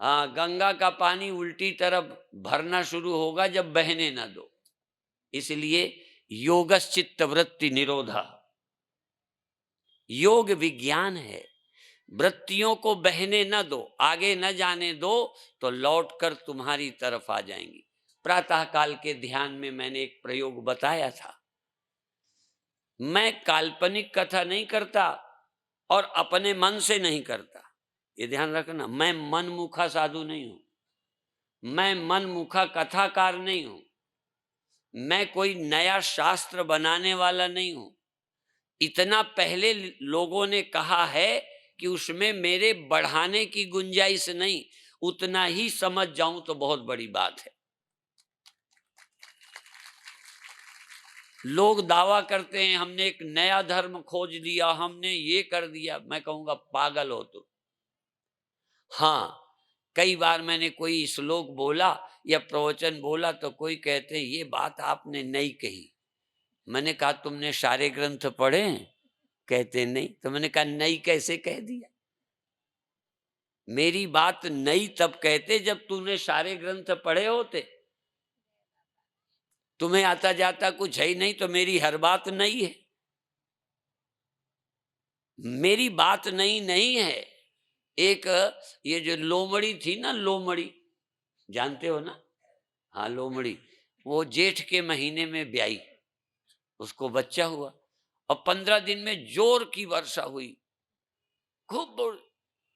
A: हाँ, गंगा का पानी उल्टी तरफ भरना शुरू होगा जब बहने ना दो। इसलिए योगश्चित्त वृत्ति निरोधा, योग विज्ञान है। वृत्तियों को बहने न दो, आगे न जाने दो, तो लौटकर तुम्हारी तरफ आ जाएंगी। प्रातः काल के ध्यान में मैंने एक प्रयोग बताया था। मैं काल्पनिक कथा नहीं करता और अपने मन से नहीं करता, ये ध्यान रखना। मैं मनमुखा साधु नहीं हूं, मैं मनमुखा कथाकार नहीं हूं, मैं कोई नया शास्त्र बनाने वाला नहीं हूं। इतना पहले लोगों ने कहा है कि उसमें मेरे बढ़ाने की गुंजाइश नहीं, उतना ही समझ जाऊं तो बहुत बड़ी बात है। लोग दावा करते हैं हमने एक नया धर्म खोज लिया, हमने ये कर दिया। मैं कहूंगा पागल हो तुम। हाँ, कई बार मैंने कोई श्लोक बोला या प्रवचन बोला तो कोई कहते हैं ये बात आपने नई कही। मैंने कहा तुमने सारे ग्रंथ पढ़े हैं? कहते नहीं। तो मैंने कहा नई कैसे कह दिया? मेरी बात नई तब कहते जब तूने सारे ग्रंथ पढ़े होते। तुम्हें आता जाता कुछ है ही नहीं तो मेरी हर बात नई है। मेरी बात नई नहीं है। एक ये जो लोमड़ी थी ना, लोमड़ी जानते हो ना? हाँ, लोमड़ी। वो जेठ के महीने में ब्याई, उसको बच्चा हुआ और 15 दिन में जोर की वर्षा हुई, खूब बोल।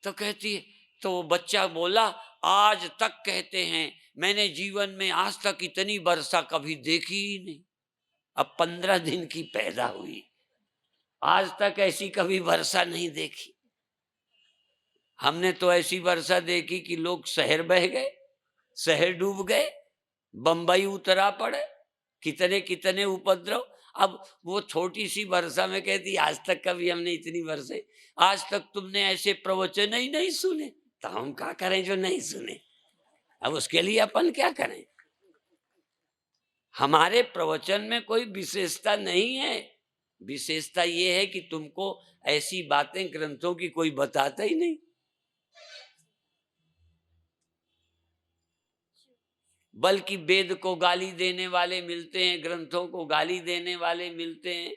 A: तो कहती है, तो वो बच्चा बोला आज तक कहते हैं मैंने जीवन में आज तक इतनी वर्षा कभी देखी ही नहीं। अब 15 दिन की पैदा हुई, आज तक ऐसी कभी वर्षा नहीं देखी। हमने तो ऐसी वर्षा देखी कि लोग शहर बह गए, शहर डूब गए, बंबई उतरा पड़े, कितने कितने उपद्रव। अब वो छोटी सी वर्षा में कहती आज तक कभी हमने इतनी वर्षा, आज तक तुमने ऐसे प्रवचन ही नहीं सुने। तो हम क्या करें जो नहीं सुने? अब उसके लिए अपन क्या करें? हमारे प्रवचन में कोई विशेषता नहीं है। विशेषता ये है कि तुमको ऐसी बातें ग्रंथों की कोई बताता ही नहीं। बल्कि वेद को गाली देने वाले मिलते हैं, ग्रंथों को गाली देने वाले मिलते हैं।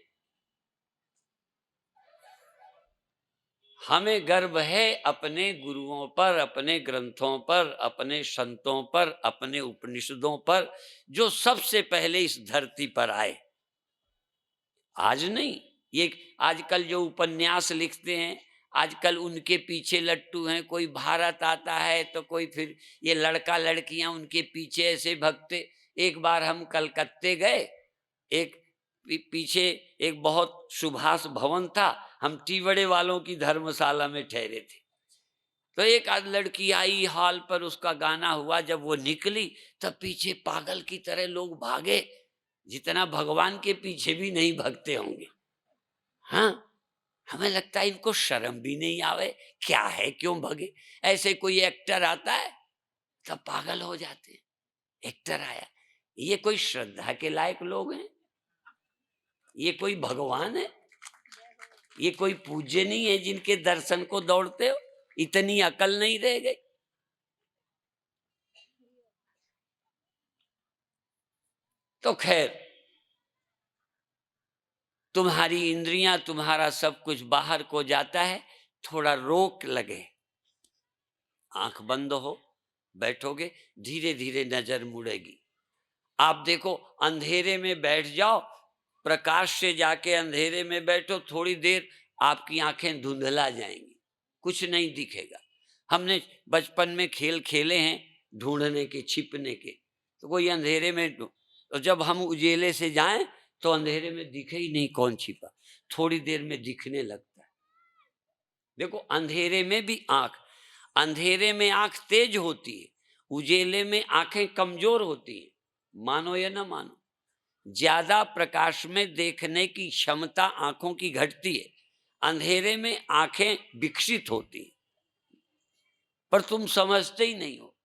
A: हमें गर्व है अपने गुरुओं पर, अपने ग्रंथों पर, अपने संतों पर, अपने उपनिषदों पर, जो सबसे पहले इस धरती पर आए। आज नहीं, ये आजकल जो उपन्यास लिखते हैं, आजकल उनके पीछे लट्टू हैं। कोई भारत आता है तो कोई फिर ये लड़का लड़कियां उनके पीछे ऐसे भगते। एक बार हम कलकत्ते गए, एक पीछे एक बहुत सुभाष भवन था, हम टीवड़े वालों की धर्मशाला में ठहरे थे। तो एक आध लड़की आई हॉल पर, उसका गाना हुआ, जब वो निकली तब पीछे पागल की तरह लोग भागे, जितना भगवान के पीछे भी नहीं भगते होंगे। हाँ, हमें लगता है इनको शर्म भी नहीं आवे, क्या है क्यों भगे? ऐसे कोई एक्टर आता है तब पागल हो जाते हैं। एक्टर आया, ये कोई श्रद्धा के लायक लोग हैं? ये कोई भगवान है? ये कोई पूज्य नहीं है जिनके दर्शन को दौड़ते हो? इतनी अकल नहीं रह गई? तो खैर, तुम्हारी इंद्रियां, तुम्हारा सब कुछ बाहर को जाता है, थोड़ा रोक लगे, आंख बंद हो, बैठोगे, धीरे धीरे नजर मुड़ेगी। आप देखो, अंधेरे में बैठ जाओ, प्रकाश से जाके अंधेरे में बैठो थोड़ी देर, आपकी आंखें धुंधला जाएंगी, कुछ नहीं दिखेगा। हमने बचपन में खेल खेले हैं ढूंढने के, छिपने के। तो कोई अंधेरे में तो जब हम उजेले से जाएं तो अंधेरे में दिखे ही नहीं कौन छिपा, थोड़ी देर में दिखने लगता है। देखो, अंधेरे में भी आंख, अंधेरे में आंख तेज होती है, उजेले में आंखें कमजोर होती है। मानो या ना मानो, ज्यादा प्रकाश में देखने की क्षमता आंखों की घटती है, अंधेरे में आंखें विकसित होती हैं। पर तुम समझते ही नहीं हो,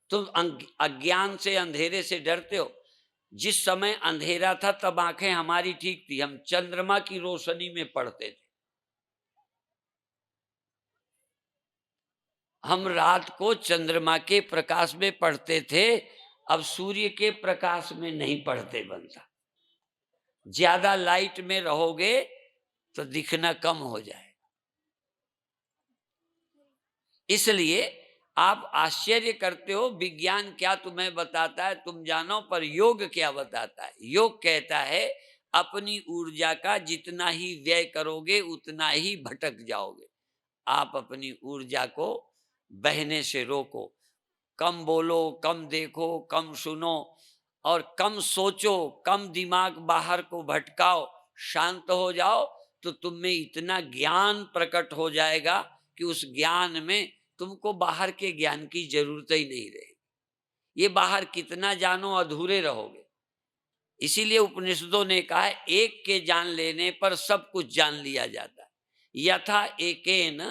A: तुम अज्ञान से, अंधेरे से डरते हो। जिस समय अंधेरा था तब आंखें हमारी ठीक थी, हम चंद्रमा की रोशनी में पढ़ते थे। हम रात को चंद्रमा के प्रकाश में पढ़ते थे, अब सूर्य के प्रकाश में नहीं पढ़ते बनता। ज्यादा लाइट में रहोगे तो दिखना कम हो जाए। इसलिए आप आश्चर्य करते हो विज्ञान क्या तुम्हें बताता है तुम जानो, पर योग क्या बताता है? योग कहता है अपनी ऊर्जा का जितना ही व्यय करोगे उतना ही भटक जाओगे। आप अपनी ऊर्जा को बहने से रोको, कम बोलो, कम देखो, कम सुनो और कम सोचो, कम दिमाग बाहर को भटकाओ, शांत हो जाओ, तो तुम में इतना ज्ञान प्रकट हो जाएगा कि उस ज्ञान में तुमको बाहर के ज्ञान की जरूरत ही नहीं रहेगी। ये बाहर कितना जानो अधूरे रहोगे। इसीलिए उपनिषदों ने कहा है, एक के जान लेने पर सब कुछ जान लिया जाता है। यथा एकेन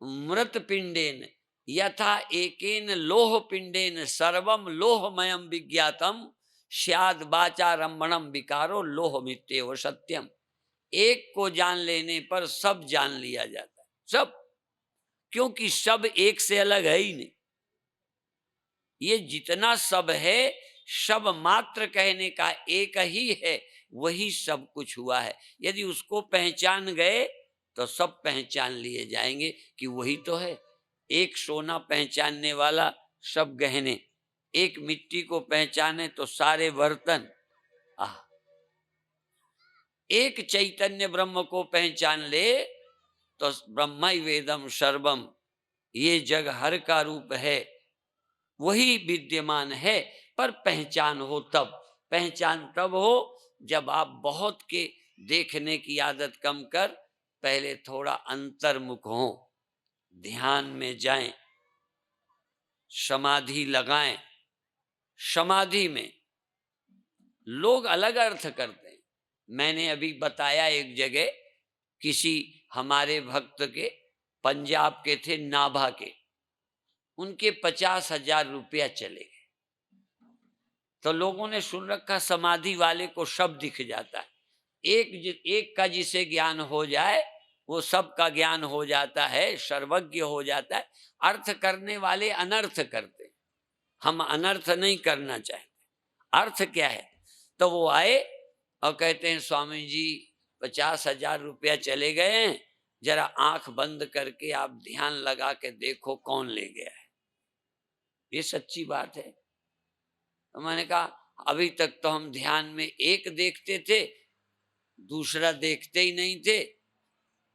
A: मृत पिंडेन यथा एकेन लोह पिंडेन सर्वम लोहमयम विज्ञातम स्याद वाचारंभणम विकारो लोहमित्येव सत्यम। एक को जान लेने पर सब जान लिया जाता है, सब, क्योंकि सब एक से अलग है ही नहीं। ये जितना सब है, सब मात्र कहने का एक ही है, वही सब कुछ हुआ है। यदि उसको पहचान गए तो सब पहचान लिए जाएंगे कि वही तो है। एक सोना पहचानने वाला सब गहने, एक मिट्टी को पहचाने तो सारे बर्तन। आह, एक चैतन्य ब्रह्म को पहचान ले तो ब्रह्म वेदम सर्वम, ये जग हर का रूप है, वही विद्यमान है। पर पहचान हो तब, पहचान तब हो जब आप बहुत के देखने की आदत कम कर पहले थोड़ा अंतर्मुख हो, ध्यान में जाएं, समाधि लगाएं। समाधि में लोग अलग अर्थ करते हैं। मैंने अभी बताया एक जगह, किसी हमारे भक्त के, पंजाब के थे, नाभा के, उनके 50,000 रुपया चले गए। तो लोगों ने सुन रखा समाधि वाले को सब दिख जाता है। एक का जिसे ज्ञान हो जाए वो सब का ज्ञान हो जाता है, सर्वज्ञ हो जाता है। अर्थ करने वाले अनर्थ करते, हम अनर्थ नहीं करना चाहते। अर्थ क्या है? तो वो आए और कहते हैं स्वामी जी 50,000 रुपया चले गए हैं, जरा आंख बंद करके आप ध्यान लगा के देखो कौन ले गया है। ये सच्ची बात है। तो मैंने कहा अभी तक तो हम ध्यान में एक देखते थे, दूसरा देखते ही नहीं थे।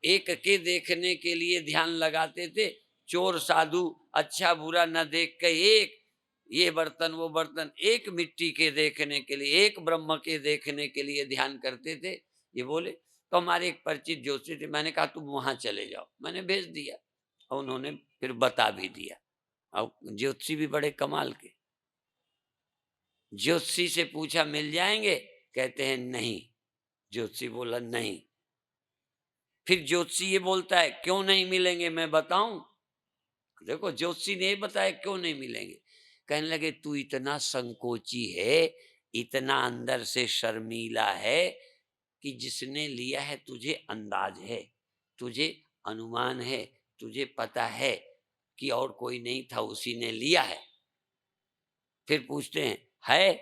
A: एक के देखने के लिए ध्यान लगाते थे, चोर साधु अच्छा बुरा न देख के एक, ये बर्तन वो बर्तन, एक मिट्टी के देखने के लिए, एक ब्रह्म के देखने के लिए ध्यान करते थे। ये बोले तो हमारे एक परिचित ज्योतिषी थे, मैंने कहा तुम वहां चले जाओ, मैंने भेज दिया और उन्होंने फिर बता भी दिया। और ज्योतिषी भी बड़े कमाल के। ज्योतिषी से पूछा मिल जाएंगे, कहते हैं नहीं। ज्योतिषी बोला नहीं। फिर ज्योतिषी ये बोलता है क्यों नहीं मिलेंगे, मैं बताऊं? देखो ज्योतिषी ने बताया क्यों नहीं मिलेंगे। कहने लगे तू इतना संकोची है, इतना अंदर से शर्मीला है कि जिसने लिया है तुझे अंदाज है, तुझे अनुमान है, तुझे पता है कि और कोई नहीं था, उसी ने लिया है। फिर पूछते हैं है?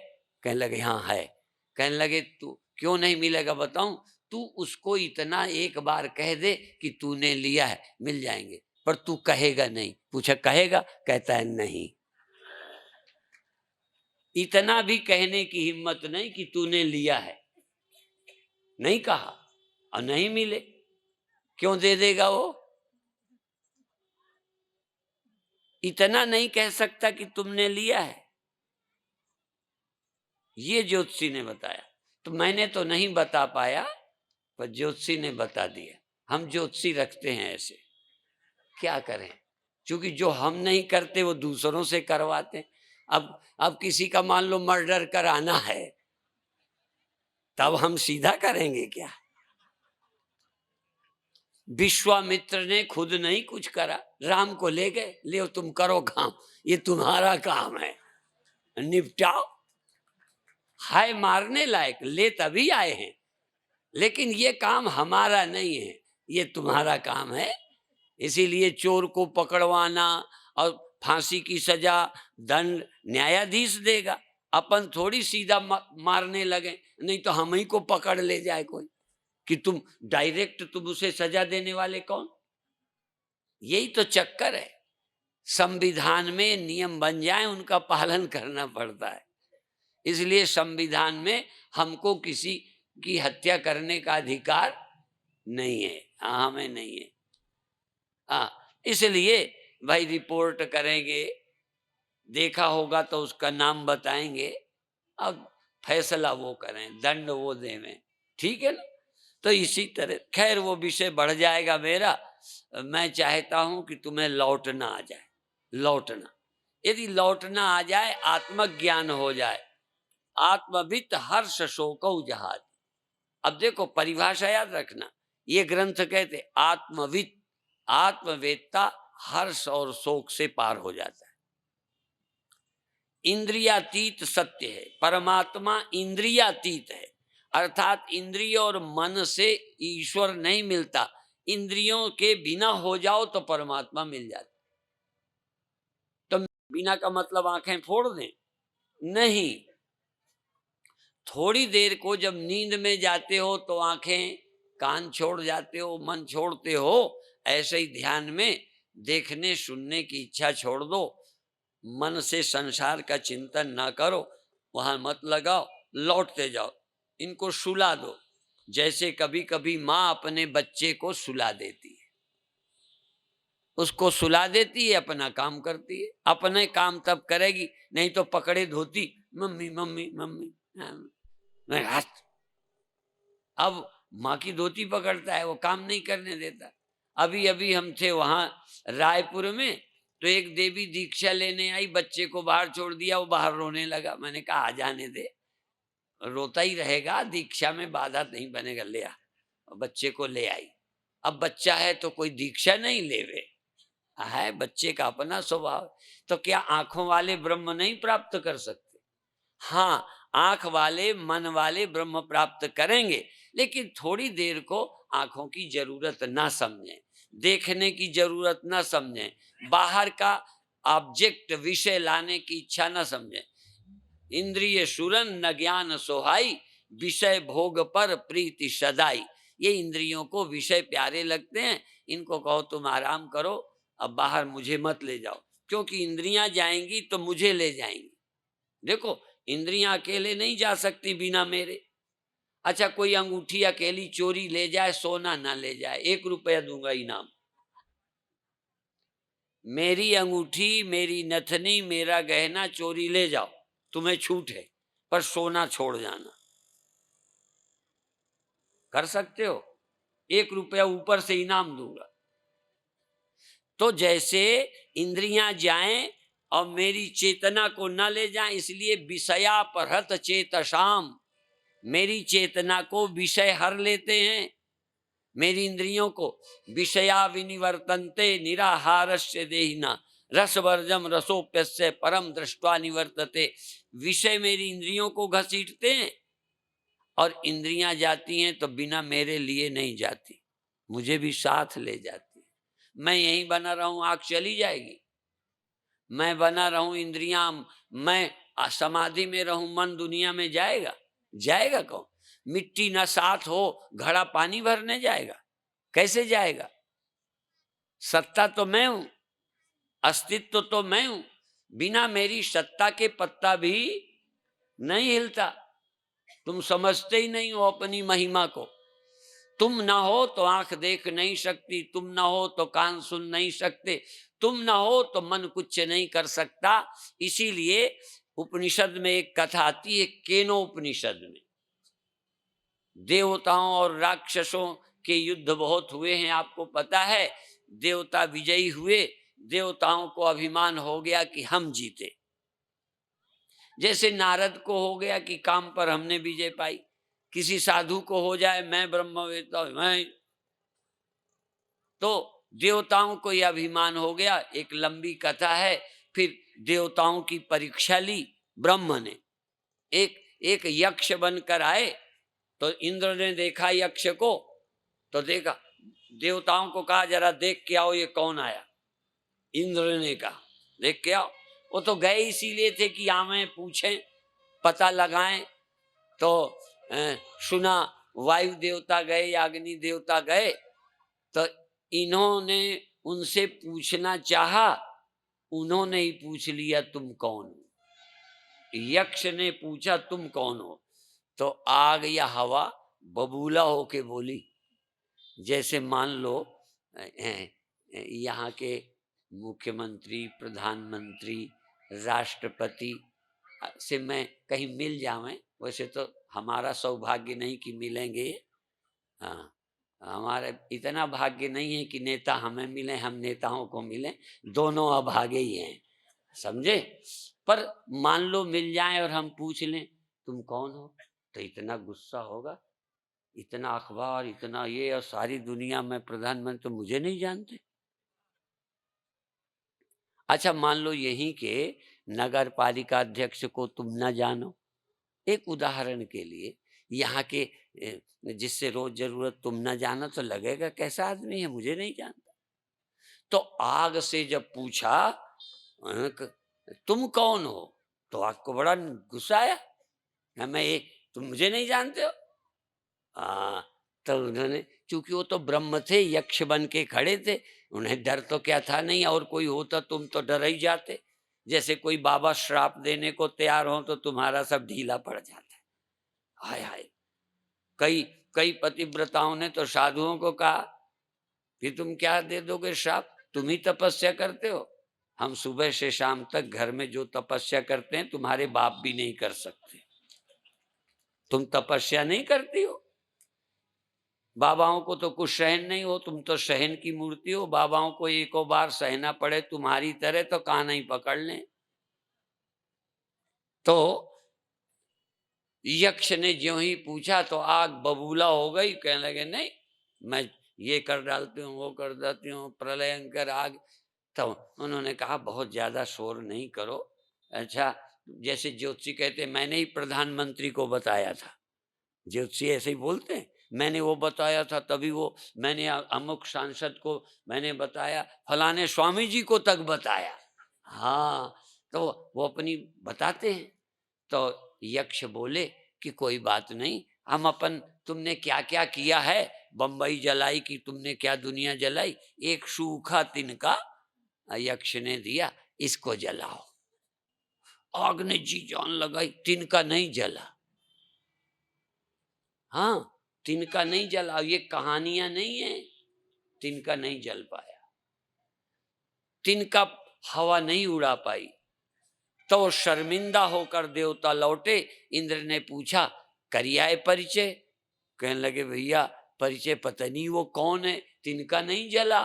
A: कहने लगे हाँ है। कहने लगे तू क्यों नहीं मिलेगा बताऊं? तू उसको इतना एक बार कह दे कि तूने लिया है, मिल जाएंगे। पर तू कहेगा नहीं। पूछा कहेगा? कहता है नहीं। इतना भी कहने की हिम्मत नहीं कि तूने लिया है, नहीं कहा और नहीं मिले। क्यों दे देगा वो? इतना नहीं कह सकता कि तुमने लिया है। ये ज्योतिषी ने बताया। तो मैंने तो नहीं बता पाया, पर ज्योतिषी ने बता दिया। हम ज्योतिषी रखते हैं ऐसे, क्या करें? क्योंकि जो हम नहीं करते वो दूसरों से करवाते हैं। अब किसी का मान लो मर्डर कराना है, तब हम सीधा करेंगे क्या? विश्वामित्र ने खुद नहीं कुछ करा, राम को ले गए, ले तुम करो काम, ये तुम्हारा काम है, निपटाओ। हाय मारने लायक, ले तभी आए हैं, लेकिन ये काम हमारा नहीं है, ये तुम्हारा काम है। इसीलिए चोर को पकड़वाना और फांसी की सजा, दंड न्यायाधीश देगा। अपन थोड़ी सीधा मारने लगे, नहीं तो हम ही को पकड़ ले जाए कोई कि तुम डायरेक्ट, तुम उसे सजा देने वाले कौन? यही तो चक्कर है। संविधान में नियम बन जाए, उनका पालन करना पड़ता है। इसलिए संविधान में हमको किसी की हत्या करने का अधिकार नहीं है। हाँ, हमें नहीं है। हाँ, इसलिए भाई रिपोर्ट करेंगे, देखा होगा तो उसका नाम बताएंगे, अब फैसला वो करें, दंड वो देवें, ठीक है ना? तो इसी तरह, खैर वो विषय बढ़ जाएगा मेरा, मैं चाहता हूं कि तुम्हें लौटना आ जाए, लौटना। यदि लौटना आ जाए, आत्मज्ञान हो जाए, आत्मवित हर्ष शोकौ जहाज। अब देखो परिभाषा याद रखना, ये ग्रंथ कहते आत्मवित, आत्मवेत्ता हर्ष और शोक से पार हो जाता है। इंद्रियातीत सत्य है, परमात्मा इंद्रियातीत है, अर्थात इंद्रिय और मन से ईश्वर नहीं मिलता। इंद्रियों के बिना हो जाओ तो परमात्मा मिल जाता। तो बिना का मतलब आंखें फोड़ दें? नहीं। थोड़ी देर को जब नींद में जाते हो तो आंखें कान छोड़ जाते हो, मन छोड़ते हो, ऐसे ही ध्यान में देखने सुनने की इच्छा छोड़ दो, मन से संसार का चिंतन ना करो, वहां मत लगाओ, लौटते जाओ। इनको सुला दो, जैसे कभी कभी माँ अपने बच्चे को सुला देती है, उसको सुला देती है, अपना काम करती है। अपने काम तब करेगी, नहीं तो पकड़े धोती, मम्मी मम्मी मम्मी, नहीं हाथ। अब माँ की धोती पकड़ता है, वो काम नहीं करने देता। अभी अभी हम थे वहां रायपुर में, तो एक देवी दीक्षा लेने आई, बच्चे को बाहर छोड़ दिया, वो बाहर रोने लगा। मैंने कहा आ जाने दे, रोता ही रहेगा, दीक्षा में बाधा नहीं बनेगा, ले आ। बच्चे को ले आई। अब बच्चा है तो कोई दीक्षा नहीं लेवे, है बच्चे का अपना स्वभाव। तो क्या आंखों वाले ब्रह्म नहीं प्राप्त कर सकते? हाँ, आंख वाले मन वाले ब्रह्म प्राप्त करेंगे, लेकिन थोड़ी देर को आंखों की जरूरत ना समझें, देखने की जरूरत ना समझें, बाहर का ऑब्जेक्ट विषय लाने की इच्छा ना समझें। इंद्रिय सुरन न ज्ञान सोहाई, विषय भोग पर प्रीति सदाई। ये इंद्रियों को विषय प्यारे लगते हैं, इनको कहो तुम आराम करो, अब बाहर मुझे मत ले जाओ, क्योंकि इंद्रियां जाएंगी तो मुझे ले जाएंगी। देखो इंद्रियां अकेले नहीं जा सकती बिना मेरे। अच्छा कोई अंगूठी अकेली चोरी ले जाए, सोना ना ले जाए, 1 रुपया दूंगा इनाम। मेरी अंगूठी, मेरी नथनी, मेरा गहना चोरी ले जाओ, तुम्हें छूट है, पर सोना छोड़ जाना। कर सकते हो? 1 रुपया ऊपर से इनाम दूंगा। तो जैसे इंद्रियां जाएं और मेरी चेतना को न ले जाएं, इसलिए विषया परहत चेतशाम, मेरी चेतना को विषय हर लेते हैं। मेरी इंद्रियों को विषया विनिवर्तन्ते निराहारस्य देहिना, रसवर्जम रसोप्यस्य परम दृष्ट्वा निवर्तते। विषय मेरी इंद्रियों को घसीटते हैं, और इंद्रियां जाती हैं तो बिना मेरे लिए नहीं जाती, मुझे भी साथ ले जाती है। मैं यहीं बना रहूं, आंख चली जाएगी। मैं बना रहूं, इंद्रियां, मैं समाधि में रहूं, मन दुनिया में जाएगा? जाएगा कौन? मिट्टी ना साथ हो, घड़ा पानी भरने जाएगा? कैसे जाएगा? सत्ता तो मैं हूं, अस्तित्व तो मैं हूं, बिना मेरी सत्ता के पत्ता भी नहीं हिलता। तुम समझते ही नहीं हो अपनी महिमा को। तुम ना हो तो आंख देख नहीं सकती, तुम ना हो तो कान सुन नहीं सकते, तुम ना हो तो मन कुछ नहीं कर सकता। इसीलिए उपनिषद में एक कथा आती है, केनोपनिषद में, देवताओं और राक्षसों के युद्ध बहुत हुए हैं, आपको पता है। देवता विजयी हुए, देवताओं को अभिमान हो गया कि हम जीते। जैसे नारद को हो गया कि काम पर हमने विजय पाई, किसी साधु को हो जाए मैं ब्रह्मवेत्ता, मैं, तो देवताओं को यह अभिमान हो गया। एक लंबी कथा है। फिर देवताओं की परीक्षा ली ब्रह्म ने। एक एक यक्ष बनकर आए, तो इंद्र ने देखा यक्ष को, तो देखा, देवताओं को कहा जरा देख के आओ ये कौन आया। इंद्र ने कहा देख के आओ। वो तो गए इसीलिए थे कि आवें, पूछें, पता लगाएं। तो सुना वायु देवता गए, अग्नि देवता गए, तो इन्होंने उनसे पूछना चाहा, उन्होंने ही पूछ लिया तुम कौन हो। यक्ष ने पूछा तुम कौन हो, तो आग या हवा बबूला होके बोली। जैसे मान लो यहाँ के मुख्यमंत्री, प्रधानमंत्री, राष्ट्रपति से मैं कहीं मिल जावें, वैसे तो हमारा सौभाग्य नहीं कि मिलेंगे, हाँ, हमारा इतना भाग्य नहीं है कि नेता हमें मिले, हम नेताओं को मिले, दोनों अभागे ही हैं, समझे। पर मान लो मिल जाए और हम पूछ लें तुम कौन हो, तो इतना गुस्सा होगा, इतना अखबार, इतना ये, और सारी दुनिया में प्रधानमंत्री तो मुझे नहीं जानते। अच्छा मान लो यहीं के नगर पालिका अध्यक्ष को तुम ना जानो, एक उदाहरण के लिए, यहाँ के जिससे रोज जरूरत तुम ना जानो, तो लगेगा कैसा आदमी है, मुझे नहीं जानता। तो आग से जब पूछा तुम कौन हो, तो आग को बड़ा गुस्सा आया, मैं ये, तुम मुझे नहीं जानते हो। हाँ, तो उन्होंने, चूंकि वो तो ब्रह्म थे, यक्ष बन के खड़े थे, उन्हें डर तो क्या था नहीं, और कोई होता तुम तो डर ही जाते। जैसे कोई बाबा श्राप देने को तैयार हो तो तुम्हारा सब ढीला पड़ जाता है। हाय हाय, कई कई पतिव्रताओं ने तो साधुओं को कहा कि तुम क्या दे दोगे श्राप, तुम ही तपस्या करते हो, हम सुबह से शाम तक घर में जो तपस्या करते हैं तुम्हारे बाप भी नहीं कर सकते, तुम तपस्या नहीं करती हो। बाबाओं को तो कुछ सहन नहीं हो, तुम तो सहन की मूर्ति हो, बाबाओं को एको बार सहना पड़े तुम्हारी तरह तो कान ही पकड़ लें। तो यक्ष ने ज्यों ही पूछा तो आग बबूला हो गई, कहने लगे नहीं, मैं ये कर डालती हूँ, वो कर देती हूँ, प्रलयंकर आग। तो उन्होंने कहा बहुत ज्यादा शोर नहीं करो। अच्छा, जैसे ज्योतिषी कहते मैंने ही प्रधानमंत्री को बताया था, ज्योतिषी ऐसे ही बोलते हैं, मैंने वो बताया था, तभी वो, मैंने अमुक सांसद को मैंने बताया, फलाने स्वामी जी को तक बताया। हाँ, तो वो अपनी बताते हैं। तो यक्ष बोले कि कोई बात नहीं, हम अपन, तुमने क्या क्या किया है, बंबई जलाई कि तुमने क्या दुनिया जलाई, एक सूखा तिनका यक्ष ने दिया, इसको जलाओ। आग ने जी जान लगाई, तिनका नहीं जला। हाँ, तिनका नहीं जला, ये कहानियां नहीं है, तिनका नहीं जल पाया, तिनका हवा नहीं उड़ा पाई। तो शर्मिंदा होकर देवता लौटे, इंद्र ने पूछा करियाए परिचय, कहने लगे भैया परिचय पता नहीं वो कौन है, तिनका नहीं जला।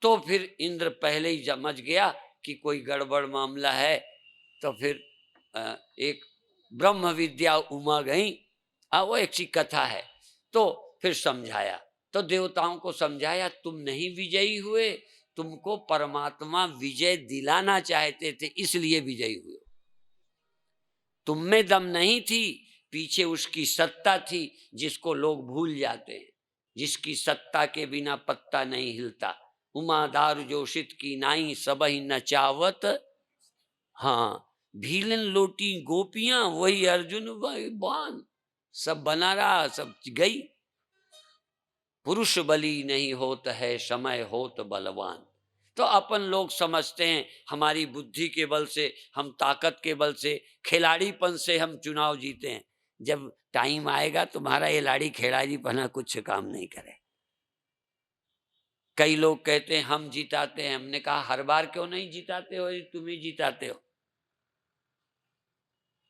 A: तो फिर इंद्र पहले ही समझ गया कि कोई गड़बड़ मामला है। तो फिर एक ब्रह्म विद्या उमा गई, वो एक सी कथा है। तो फिर समझाया, तो देवताओं को समझाया तुम नहीं विजयी हुए, तुमको परमात्मा विजय दिलाना चाहते थे इसलिए विजयी हुए, तुम में दम नहीं थी, पीछे उसकी सत्ता थी जिसको लोग भूल जाते हैं, जिसकी सत्ता के बिना पत्ता नहीं हिलता। उमा दार जोशित की नाई सबही नचावत, हाँ, भीलन लोटी गोपियां वही अर्जुन वही बान, सब बना रहा, सब गई। पुरुष बली नहीं होत है समय होत बलवान। तो अपन लोग समझते हैं हमारी बुद्धि के बल से, हम ताकत के बल से, खिलाड़ीपन से हम चुनाव जीते हैं। जब टाइम आएगा तुम्हारा ये लाड़ी खिलाड़ीपना कुछ काम नहीं करे। कई लोग कहते हैं हम जिताते हैं, हमने कहा हर बार क्यों नहीं जिताते हो, ये तुम ही जिताते हो।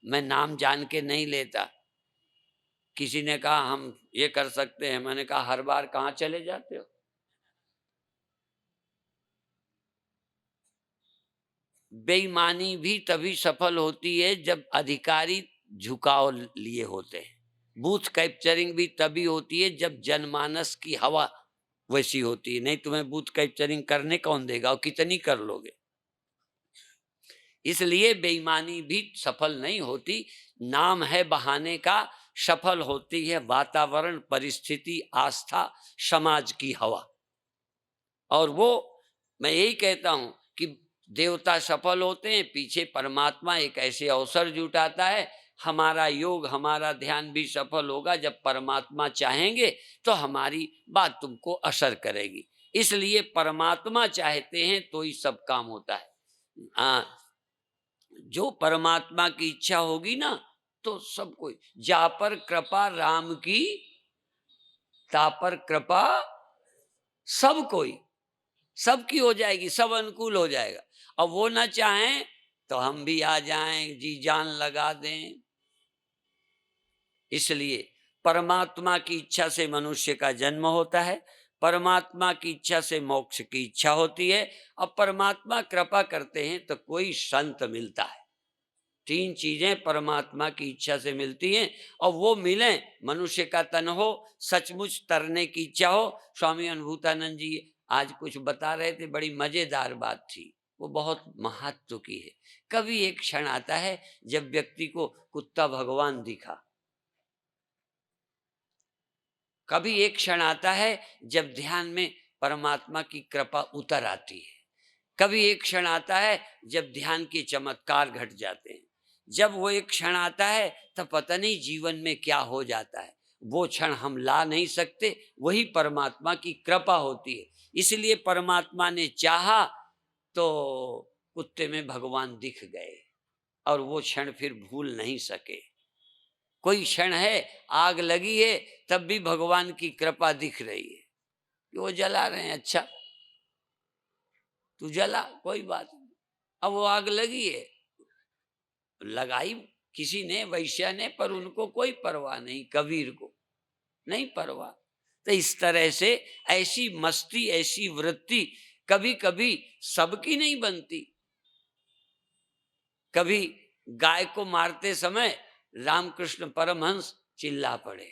A: मैं नाम जान के नहीं लेता, किसी ने कहा हम ये कर सकते हैं, मैंने कहा हर बार कहाँ चले जाते हो। बेईमानी भी तभी सफल होती है जब अधिकारी झुकाव लिए होते हैं। बूथ कैप्चरिंग भी तभी होती है जब जनमानस की हवा वैसी होती है, नहीं तुम्हें बूथ कैप्चरिंग करने कौन देगा और कितनी कर लोगे। इसलिए बेईमानी भी सफल नहीं होती, नाम है बहाने का, सफल होती है वातावरण, परिस्थिति, आस्था, समाज की हवा। और वो मैं यही कहता हूं कि देवता सफल होते हैं, पीछे परमात्मा एक ऐसे अवसर जुटाता है। हमारा योग, हमारा ध्यान भी सफल होगा जब परमात्मा चाहेंगे तो हमारी बात तुमको असर करेगी। इसलिए परमात्मा चाहते हैं तो ही सब काम होता है। हाँ, जो परमात्मा की इच्छा होगी ना तो सब कोई, जा पर कृपा राम की ता पर कृपा सब कोई, सबकी हो जाएगी, सब अनुकूल हो जाएगा। अब वो ना चाहें तो हम भी आ जाएं, जी जान लगा दें। इसलिए परमात्मा की इच्छा से मनुष्य का जन्म होता है, परमात्मा की इच्छा से मोक्ष की इच्छा होती है, और परमात्मा कृपा करते हैं तो कोई संत मिलता है। तीन चीजें परमात्मा की इच्छा से मिलती हैं, और वो मिले, मनुष्य का तन हो, सचमुच तरने की इच्छा हो। स्वामी अनुभूतानंद जी आज कुछ बता रहे थे, बड़ी मजेदार बात थी, वो बहुत महत्व की है। कभी एक क्षण आता है जब व्यक्ति को कुत्ता भगवान दिखा, कभी एक क्षण आता है जब ध्यान में परमात्मा की कृपा उतर आती है, कभी एक क्षण आता है जब ध्यान के चमत्कार घट जाते हैं। जब वो एक क्षण आता है तब पता नहीं जीवन में क्या हो जाता है, वो क्षण हम ला नहीं सकते, वही परमात्मा की कृपा होती है। इसलिए परमात्मा ने चाहा तो कुत्ते में भगवान दिख गए, और वो क्षण फिर भूल नहीं सके। कोई क्षण है आग लगी है, तब भी भगवान की कृपा दिख रही है कि वो जला रहे हैं, अच्छा तू जला, कोई बात नहीं। अब वो आग लगी है, लगाई किसी ने, वैश्या ने, पर उनको कोई परवाह नहीं, कबीर को नहीं परवाह। तो इस तरह से ऐसी मस्ती, ऐसी वृत्ति कभी कभी सबकी नहीं बनती। कभी गाय को मारते समय रामकृष्ण परमहंस चिल्ला पड़े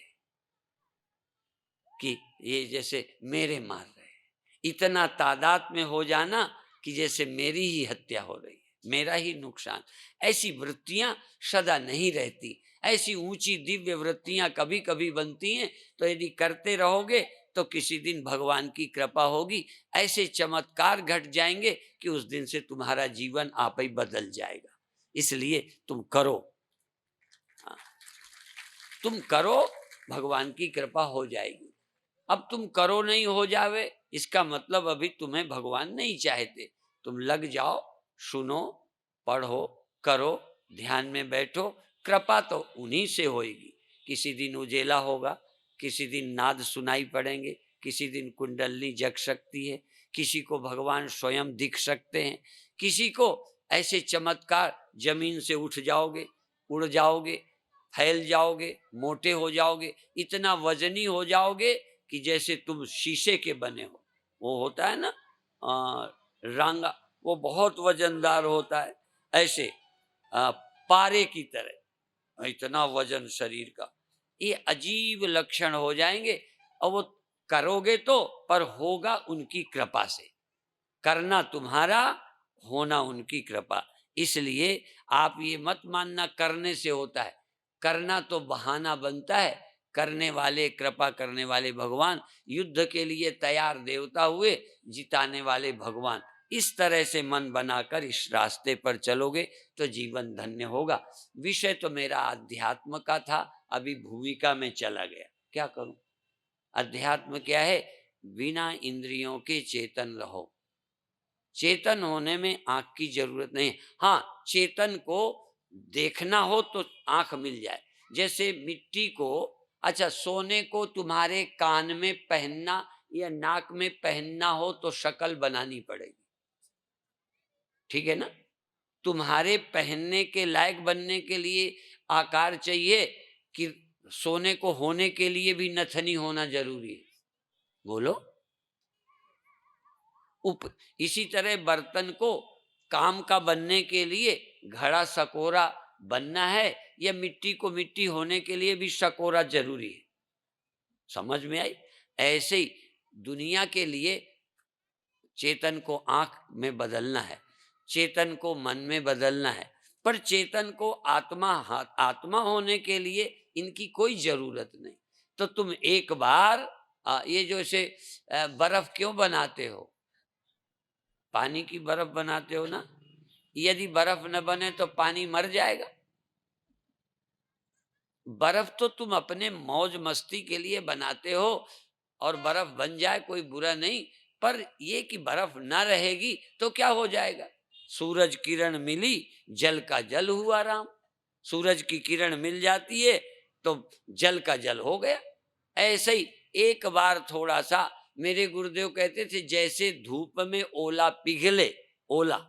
A: कि ये जैसे मेरे मार रहे हैं, इतना तादाद में हो जाना कि जैसे मेरी ही हत्या हो रही है, मेरा ही नुकसान। ऐसी वृत्तियां सदा नहीं रहती, ऐसी ऊंची दिव्य वृत्तियां कभी कभी बनती हैं। तो यदि करते रहोगे तो किसी दिन भगवान की कृपा होगी, ऐसे चमत्कार घट जाएंगे कि उस दिन से तुम्हारा जीवन आप ही बदल जाएगा। इसलिए तुम करो, हाँ, तुम करो, भगवान की कृपा हो जाएगी। अब तुम करो नहीं हो जावे, इसका मतलब अभी तुम्हें भगवान नहीं चाहते। तुम लग जाओ, सुनो, पढ़ो, करो, ध्यान में बैठो, कृपा तो उन्हीं से होएगी। किसी दिन उजेला होगा, किसी दिन नाद सुनाई पड़ेंगे, किसी दिन कुंडलनी जग सकती है, किसी को भगवान स्वयं दिख सकते हैं, किसी को ऐसे चमत्कार, जमीन से उठ जाओगे, उड़ जाओगे, फैल जाओगे, मोटे हो जाओगे, इतना वजनी हो जाओगे कि जैसे तुम शीशे के बने हो। वो होता है ना रांगा, वो बहुत वजनदार होता है, ऐसे आ, पारे की तरह इतना वजन शरीर का। ये अजीब लक्षण हो जाएंगे, और वो करोगे तो, पर होगा उनकी कृपा से। करना तुम्हारा, होना उनकी कृपा। इसलिए आप ये मत मानना करने से होता है, करना तो बहाना बनता है। करने वाले, कृपा करने वाले भगवान, युद्ध के लिए तैयार देवता हुए, जिताने वाले भगवान। इस तरह से मन बनाकर इस रास्ते पर चलोगे तो जीवन धन्य होगा। विषय तो मेरा अध्यात्म का था, अभी भूमिका में चला गया, क्या करूं। अध्यात्म क्या है? बिना इंद्रियों के चेतन रहो। चेतन होने में आंख की जरूरत नहीं। हाँ, चेतन को देखना हो तो आंख मिल जाए। जैसे मिट्टी को, अच्छा सोने को तुम्हारे कान में पहनना या नाक में पहनना हो तो शक्ल बनानी पड़ेगी, ठीक है ना। तुम्हारे पहनने के लायक बनने के लिए आकार चाहिए, कि सोने को होने के लिए भी नथनी होना जरूरी है? बोलो। उप इसी तरह बर्तन को काम का बनने के लिए घड़ा सकोरा बनना है, या मिट्टी को मिट्टी होने के लिए भी सकोरा जरूरी है? समझ में आई? ऐसे ही दुनिया के लिए चेतन को आंख में बदलना है, चेतन को मन में बदलना है, पर चेतन को आत्मा, आत्मा होने के लिए इनकी कोई जरूरत नहीं। तो तुम एक बार ये जो ऐसे बर्फ क्यों बनाते हो? पानी की बर्फ बनाते हो ना, यदि बर्फ न बने तो पानी मर जाएगा। बर्फ तो तुम अपने मौज मस्ती के लिए बनाते हो, और बर्फ बन जाए कोई बुरा नहीं, पर ये कि बर्फ ना रहेगी तो क्या हो जाएगा? सूरज किरण मिली, जल का जल हुआ राम। सूरज की किरण मिल जाती है तो जल का जल हो गया। ऐसे ही एक बार थोड़ा सा, मेरे गुरुदेव कहते थे, जैसे धूप में ओला पिघले, ओला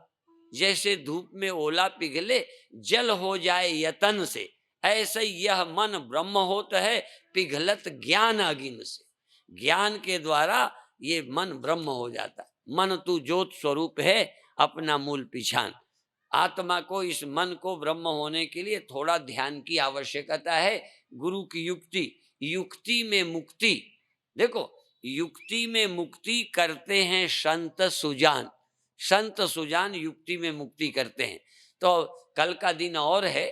A: जैसे धूप में ओला पिघले, जल हो जाए यतन से, ऐसे यह मन ब्रह्म होत है, पिघलत ज्ञान अगिन से। ज्ञान के द्वारा ये मन ब्रह्म हो जाता है। मन तू ज्योत स्वरूप है, अपना मूल पिछान। आत्मा को, इस मन को ब्रह्म होने के लिए थोड़ा ध्यान की आवश्यकता है। गुरु की युक्ति, युक्ति में मुक्ति। देखो, युक्ति में मुक्ति करते हैं संत सुजान। संत सुजान युक्ति में मुक्ति करते हैं। तो कल का दिन और है,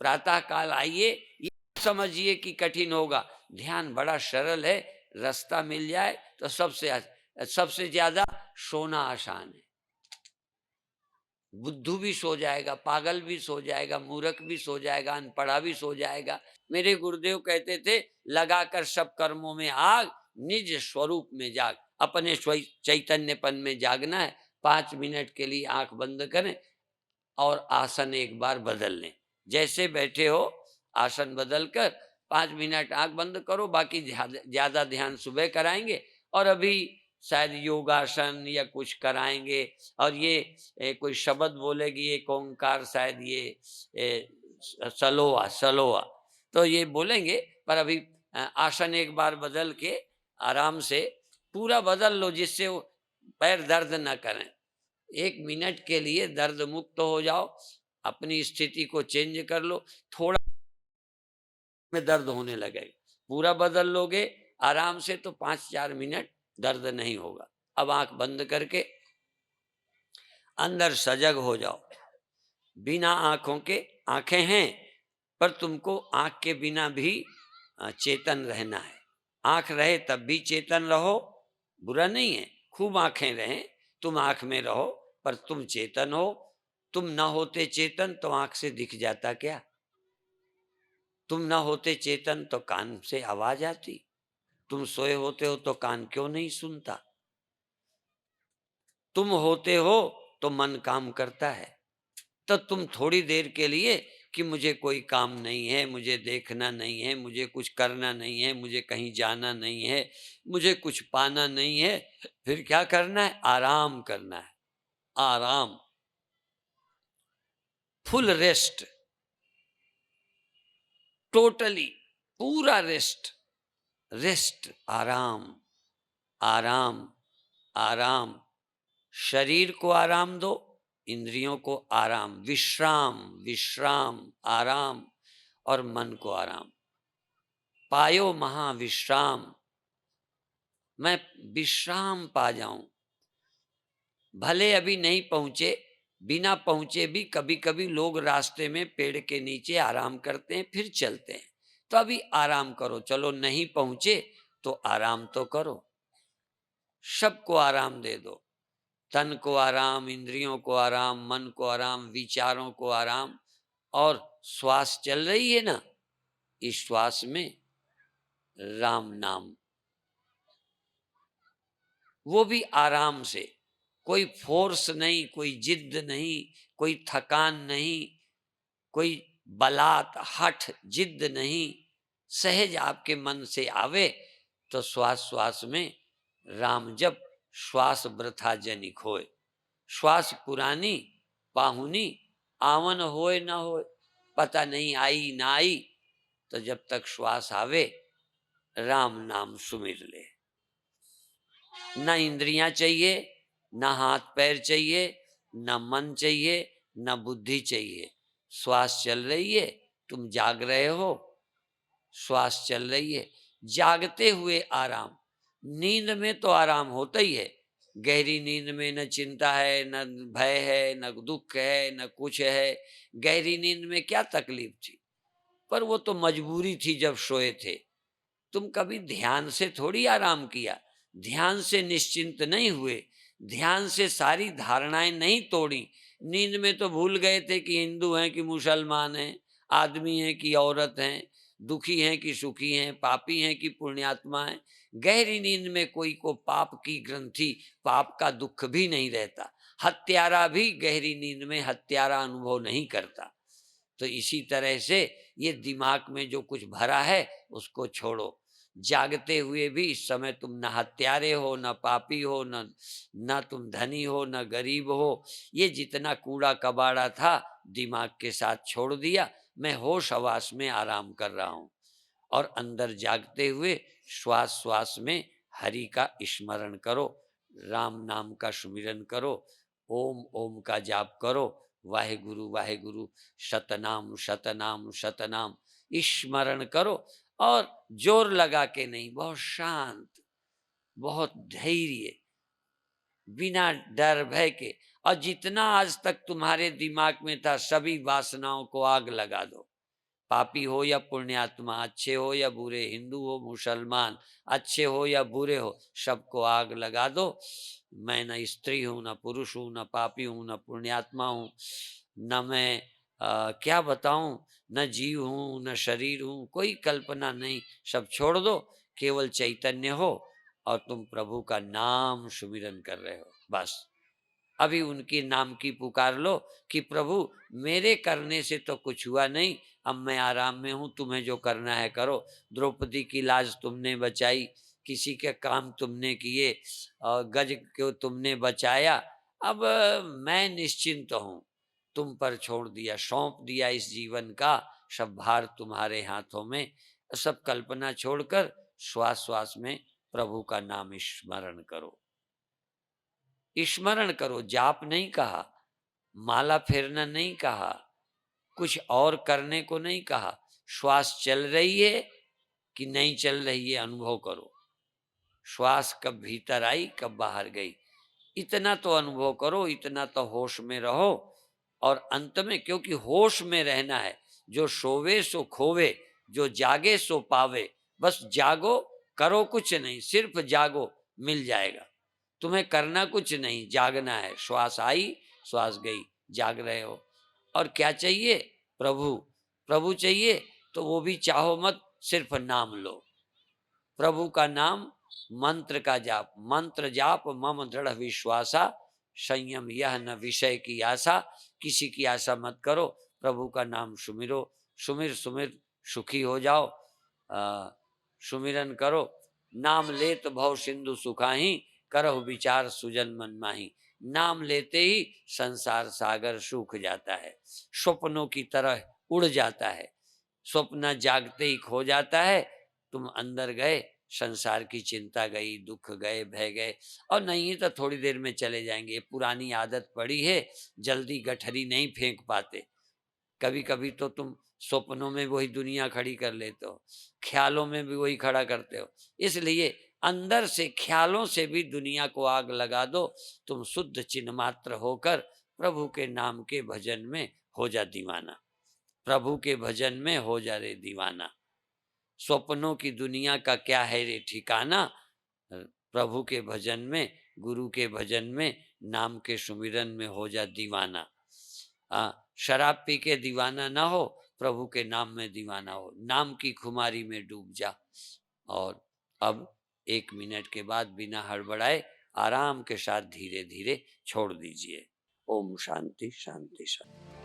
A: प्रातः काल आइए। ये समझिए कि कठिन होगा, ध्यान बड़ा सरल है। रास्ता मिल जाए तो सबसे ज्यादा सोना आसान है। बुद्धू भी सो जाएगा, पागल भी सो जाएगा, मूर्ख भी सो जाएगा, अनपढ़ा भी सो जाएगा। मेरे गुरुदेव कहते थे, लगाकर सब कर्मों में आग, निज स्वरूप में जाग। अपने चैतन्यपन में जागना है। 5 मिनट के लिए आंख बंद करें और आसन एक बार बदल लें। जैसे बैठे हो आसन बदल कर 5 मिनट आंख बंद करो। बाकी ज्यादा ध्यान सुबह कराएंगे, और अभी शायद योगासन या कुछ कराएंगे। और ये कोई शब्द बोलेगी, एक ओंकार, शायद ये सलोआ सलोआ, तो ये बोलेंगे। पर अभी आसन एक बार बदल के आराम से पूरा बदल लो, जिससे वो पैर दर्द न करें। 1 मिनट के लिए दर्द मुक्त हो जाओ, अपनी स्थिति को चेंज कर लो। थोड़ा में दर्द होने लगेगा, पूरा बदल लोगे आराम से तो 5-4 मिनट दर्द नहीं होगा। अब आंख बंद करके अंदर सजग हो जाओ। बिना आंखों के, आंखें हैं पर तुमको आंख के बिना भी चेतन रहना है। आंख रहे तब भी चेतन रहो, बुरा नहीं है। खूब आंखें रहें, तुम आंख में रहो, पर तुम चेतन हो। तुम ना होते चेतन तो आंख से दिख जाता क्या? तुम ना होते चेतन तो कान से आवाज आती। तुम सोए होते हो तो कान क्यों नहीं सुनता? तुम होते हो तो मन काम करता है। तो तुम थोड़ी देर के लिए कि मुझे कोई काम नहीं है, मुझे देखना नहीं है, मुझे कुछ करना नहीं है, मुझे कहीं जाना नहीं है, मुझे कुछ पाना नहीं है, फिर क्या करना है? आराम करना है। आराम, फुल रेस्ट, टोटली पूरा रेस्ट। रेस्ट, आराम, आराम, आराम। शरीर को आराम दो, इंद्रियों को आराम, विश्राम, विश्राम, आराम, और मन को आराम। पायो महाविश्राम, मैं विश्राम पा जाऊं। भले अभी नहीं पहुंचे, बिना पहुंचे भी कभी कभी लोग रास्ते में पेड़ के नीचे आराम करते हैं, फिर चलते हैं। तो अभी आराम करो। चलो नहीं पहुंचे तो आराम तो करो। सबको आराम दे दो। तन को आराम, इंद्रियों को आराम, मन को आराम, विचारों को आराम। और श्वास चल रही है ना, इस श्वास में राम नाम, वो भी आराम से। कोई फोर्स नहीं, कोई जिद नहीं, कोई थकान नहीं, कोई बलात् हठ जिद नहीं। सहज आपके मन से आवे तो श्वास श्वास में राम जप। श्वास वृथा जनिक होए। श्वास पुरानी पाहुनी, आवन होए ना होए, पता नहीं आई ना आई। तो जब तक श्वास आवे राम नाम सुमिर ले। ना इंद्रियां चाहिए, ना हाथ पैर चाहिए, ना मन चाहिए, ना बुद्धि चाहिए। श्वास चल रही है, तुम जाग रहे हो, श्वास चल रही है। जागते हुए आराम। नींद में तो आराम होता ही है। गहरी नींद में न चिंता है, न भय है, न दुख है, न कुछ है। गहरी नींद में क्या तकलीफ थी? पर वो तो मजबूरी थी जब सोए थे। तुम कभी ध्यान से थोड़ी आराम किया, ध्यान से निश्चिंत नहीं हुए, ध्यान से सारी धारणाएं नहीं तोड़ी। नींद में तो भूल गए थे कि हिंदू हैं कि मुसलमान हैं, आदमी हैं कि औरत हैं, दुखी हैं कि सुखी हैं, पापी हैं कि पुण्यात्मा हैं। गहरी नींद में कोई को पाप की ग्रंथि, पाप का दुख भी नहीं रहता। हत्यारा भी गहरी नींद में हत्यारा अनुभव नहीं करता। तो इसी तरह से ये दिमाग में जो कुछ भरा है उसको छोड़ो। जागते हुए भी इस समय तुम न हत्यारे हो, न पापी हो, न न तुम धनी हो, न गरीब हो। ये जितना कूड़ा कबाड़ा था दिमाग के साथ छोड़ दिया। मैं होश हवास में आराम कर रहा हूँ। और अंदर जागते हुए श्वास श्वास में हरि का स्मरण करो, राम नाम का सुमिरन करो, ओम ओम का जाप करो, वाहे गुरु शतनाम शतनाम शतनाम स्मरण करो। और जोर लगा के नहीं, बहुत शांत, बहुत धैर्य, बिना डर भय के। और जितना आज तक तुम्हारे दिमाग में था सभी वासनाओं को आग लगा दो। पापी हो या पुण्यात्मा, अच्छे हो या बुरे, हिंदू हो मुसलमान, अच्छे हो या बुरे हो, सबको आग लगा दो। मैं न स्त्री हूं, न पुरुष हूं, न पापी हूं, न पुण्यात्मा हूं, न मैं क्या बताऊं, न जीव हूं न शरीर हूं, कोई कल्पना नहीं, सब छोड़ दो। केवल चैतन्य हो और तुम प्रभु का नाम सुमिरन कर रहे हो, बस। अभी उनके नाम की पुकार लो कि प्रभु मेरे करने से तो कुछ हुआ नहीं, अब मैं आराम में हूं, तुम्हें जो करना है करो। द्रौपदी की लाज तुमने बचाई, किसी के काम तुमने किए, और गज को तुमने बचाया। अब मैं निश्चिंत हूं, तुम पर छोड़ दिया, सौंप दिया इस जीवन का सब भार तुम्हारे हाथों में। सब कल्पना छोड़कर श्वास श्वास में प्रभु का नाम स्मरण करो, स्मरण करो। जाप नहीं कहा, माला फेरना नहीं कहा, कुछ और करने को नहीं कहा। श्वास चल रही है कि नहीं चल रही है अनुभव करो। श्वास कब भीतर आई कब बाहर गई, इतना तो अनुभव करो, इतना तो होश में रहो। और अंत में, क्योंकि होश में रहना है, जो सोवे सो खोवे, जो जागे सो पावे। बस जागो, करो कुछ नहीं, सिर्फ जागो, मिल जाएगा। तुम्हें करना कुछ नहीं, जागना है। श्वास आई श्वास गई, जाग रहे हो। और क्या चाहिए? प्रभु। प्रभु चाहिए तो वो भी चाहो मत, सिर्फ नाम लो, प्रभु का नाम, मंत्र का जाप। मंत्र जाप मम दृढ़ विश्वासा, संयम यह न विषय की आशा। किसी की आशा मत करो, प्रभु का नाम सुमिरो। सुमिर सुमिर सुखी हो जाओ। सुमिरन करो, नाम लेत भव सिंधु सुखाही, करहु विचार सुजन मन माही। नाम लेते ही संसार सागर सूख जाता है, स्वप्नों की तरह उड़ जाता है। स्वप्न जागते ही खो जाता है। तुम अंदर गए, संसार की चिंता गई, दुख गए, भय गए। और नहीं तो थोड़ी देर में चले जाएंगे। पुरानी आदत पड़ी है, जल्दी गठरी नहीं फेंक पाते। कभी कभी तो तुम स्वप्नों में वही दुनिया खड़ी कर लेते हो, ख्यालों में भी वही खड़ा करते हो। इसलिए अंदर से, ख्यालों से भी दुनिया को आग लगा दो। तुम शुद्ध चिन्ह मात्र होकर प्रभु के नाम के भजन में हो जा दीवाना। प्रभु के भजन में हो जा रे दीवाना। स्वप्नों की दुनिया का क्या है रे ठिकाना। प्रभु के भजन में, गुरु के भजन में, नाम के सुमिरन में हो जा दीवाना। शराब पी के दीवाना ना हो, प्रभु के नाम में दीवाना हो। नाम की खुमारी में डूब जा। और अब 1 मिनट के बाद बिना हड़बड़ाए आराम के साथ धीरे धीरे छोड़ दीजिए। ओम शांति शांति शांति।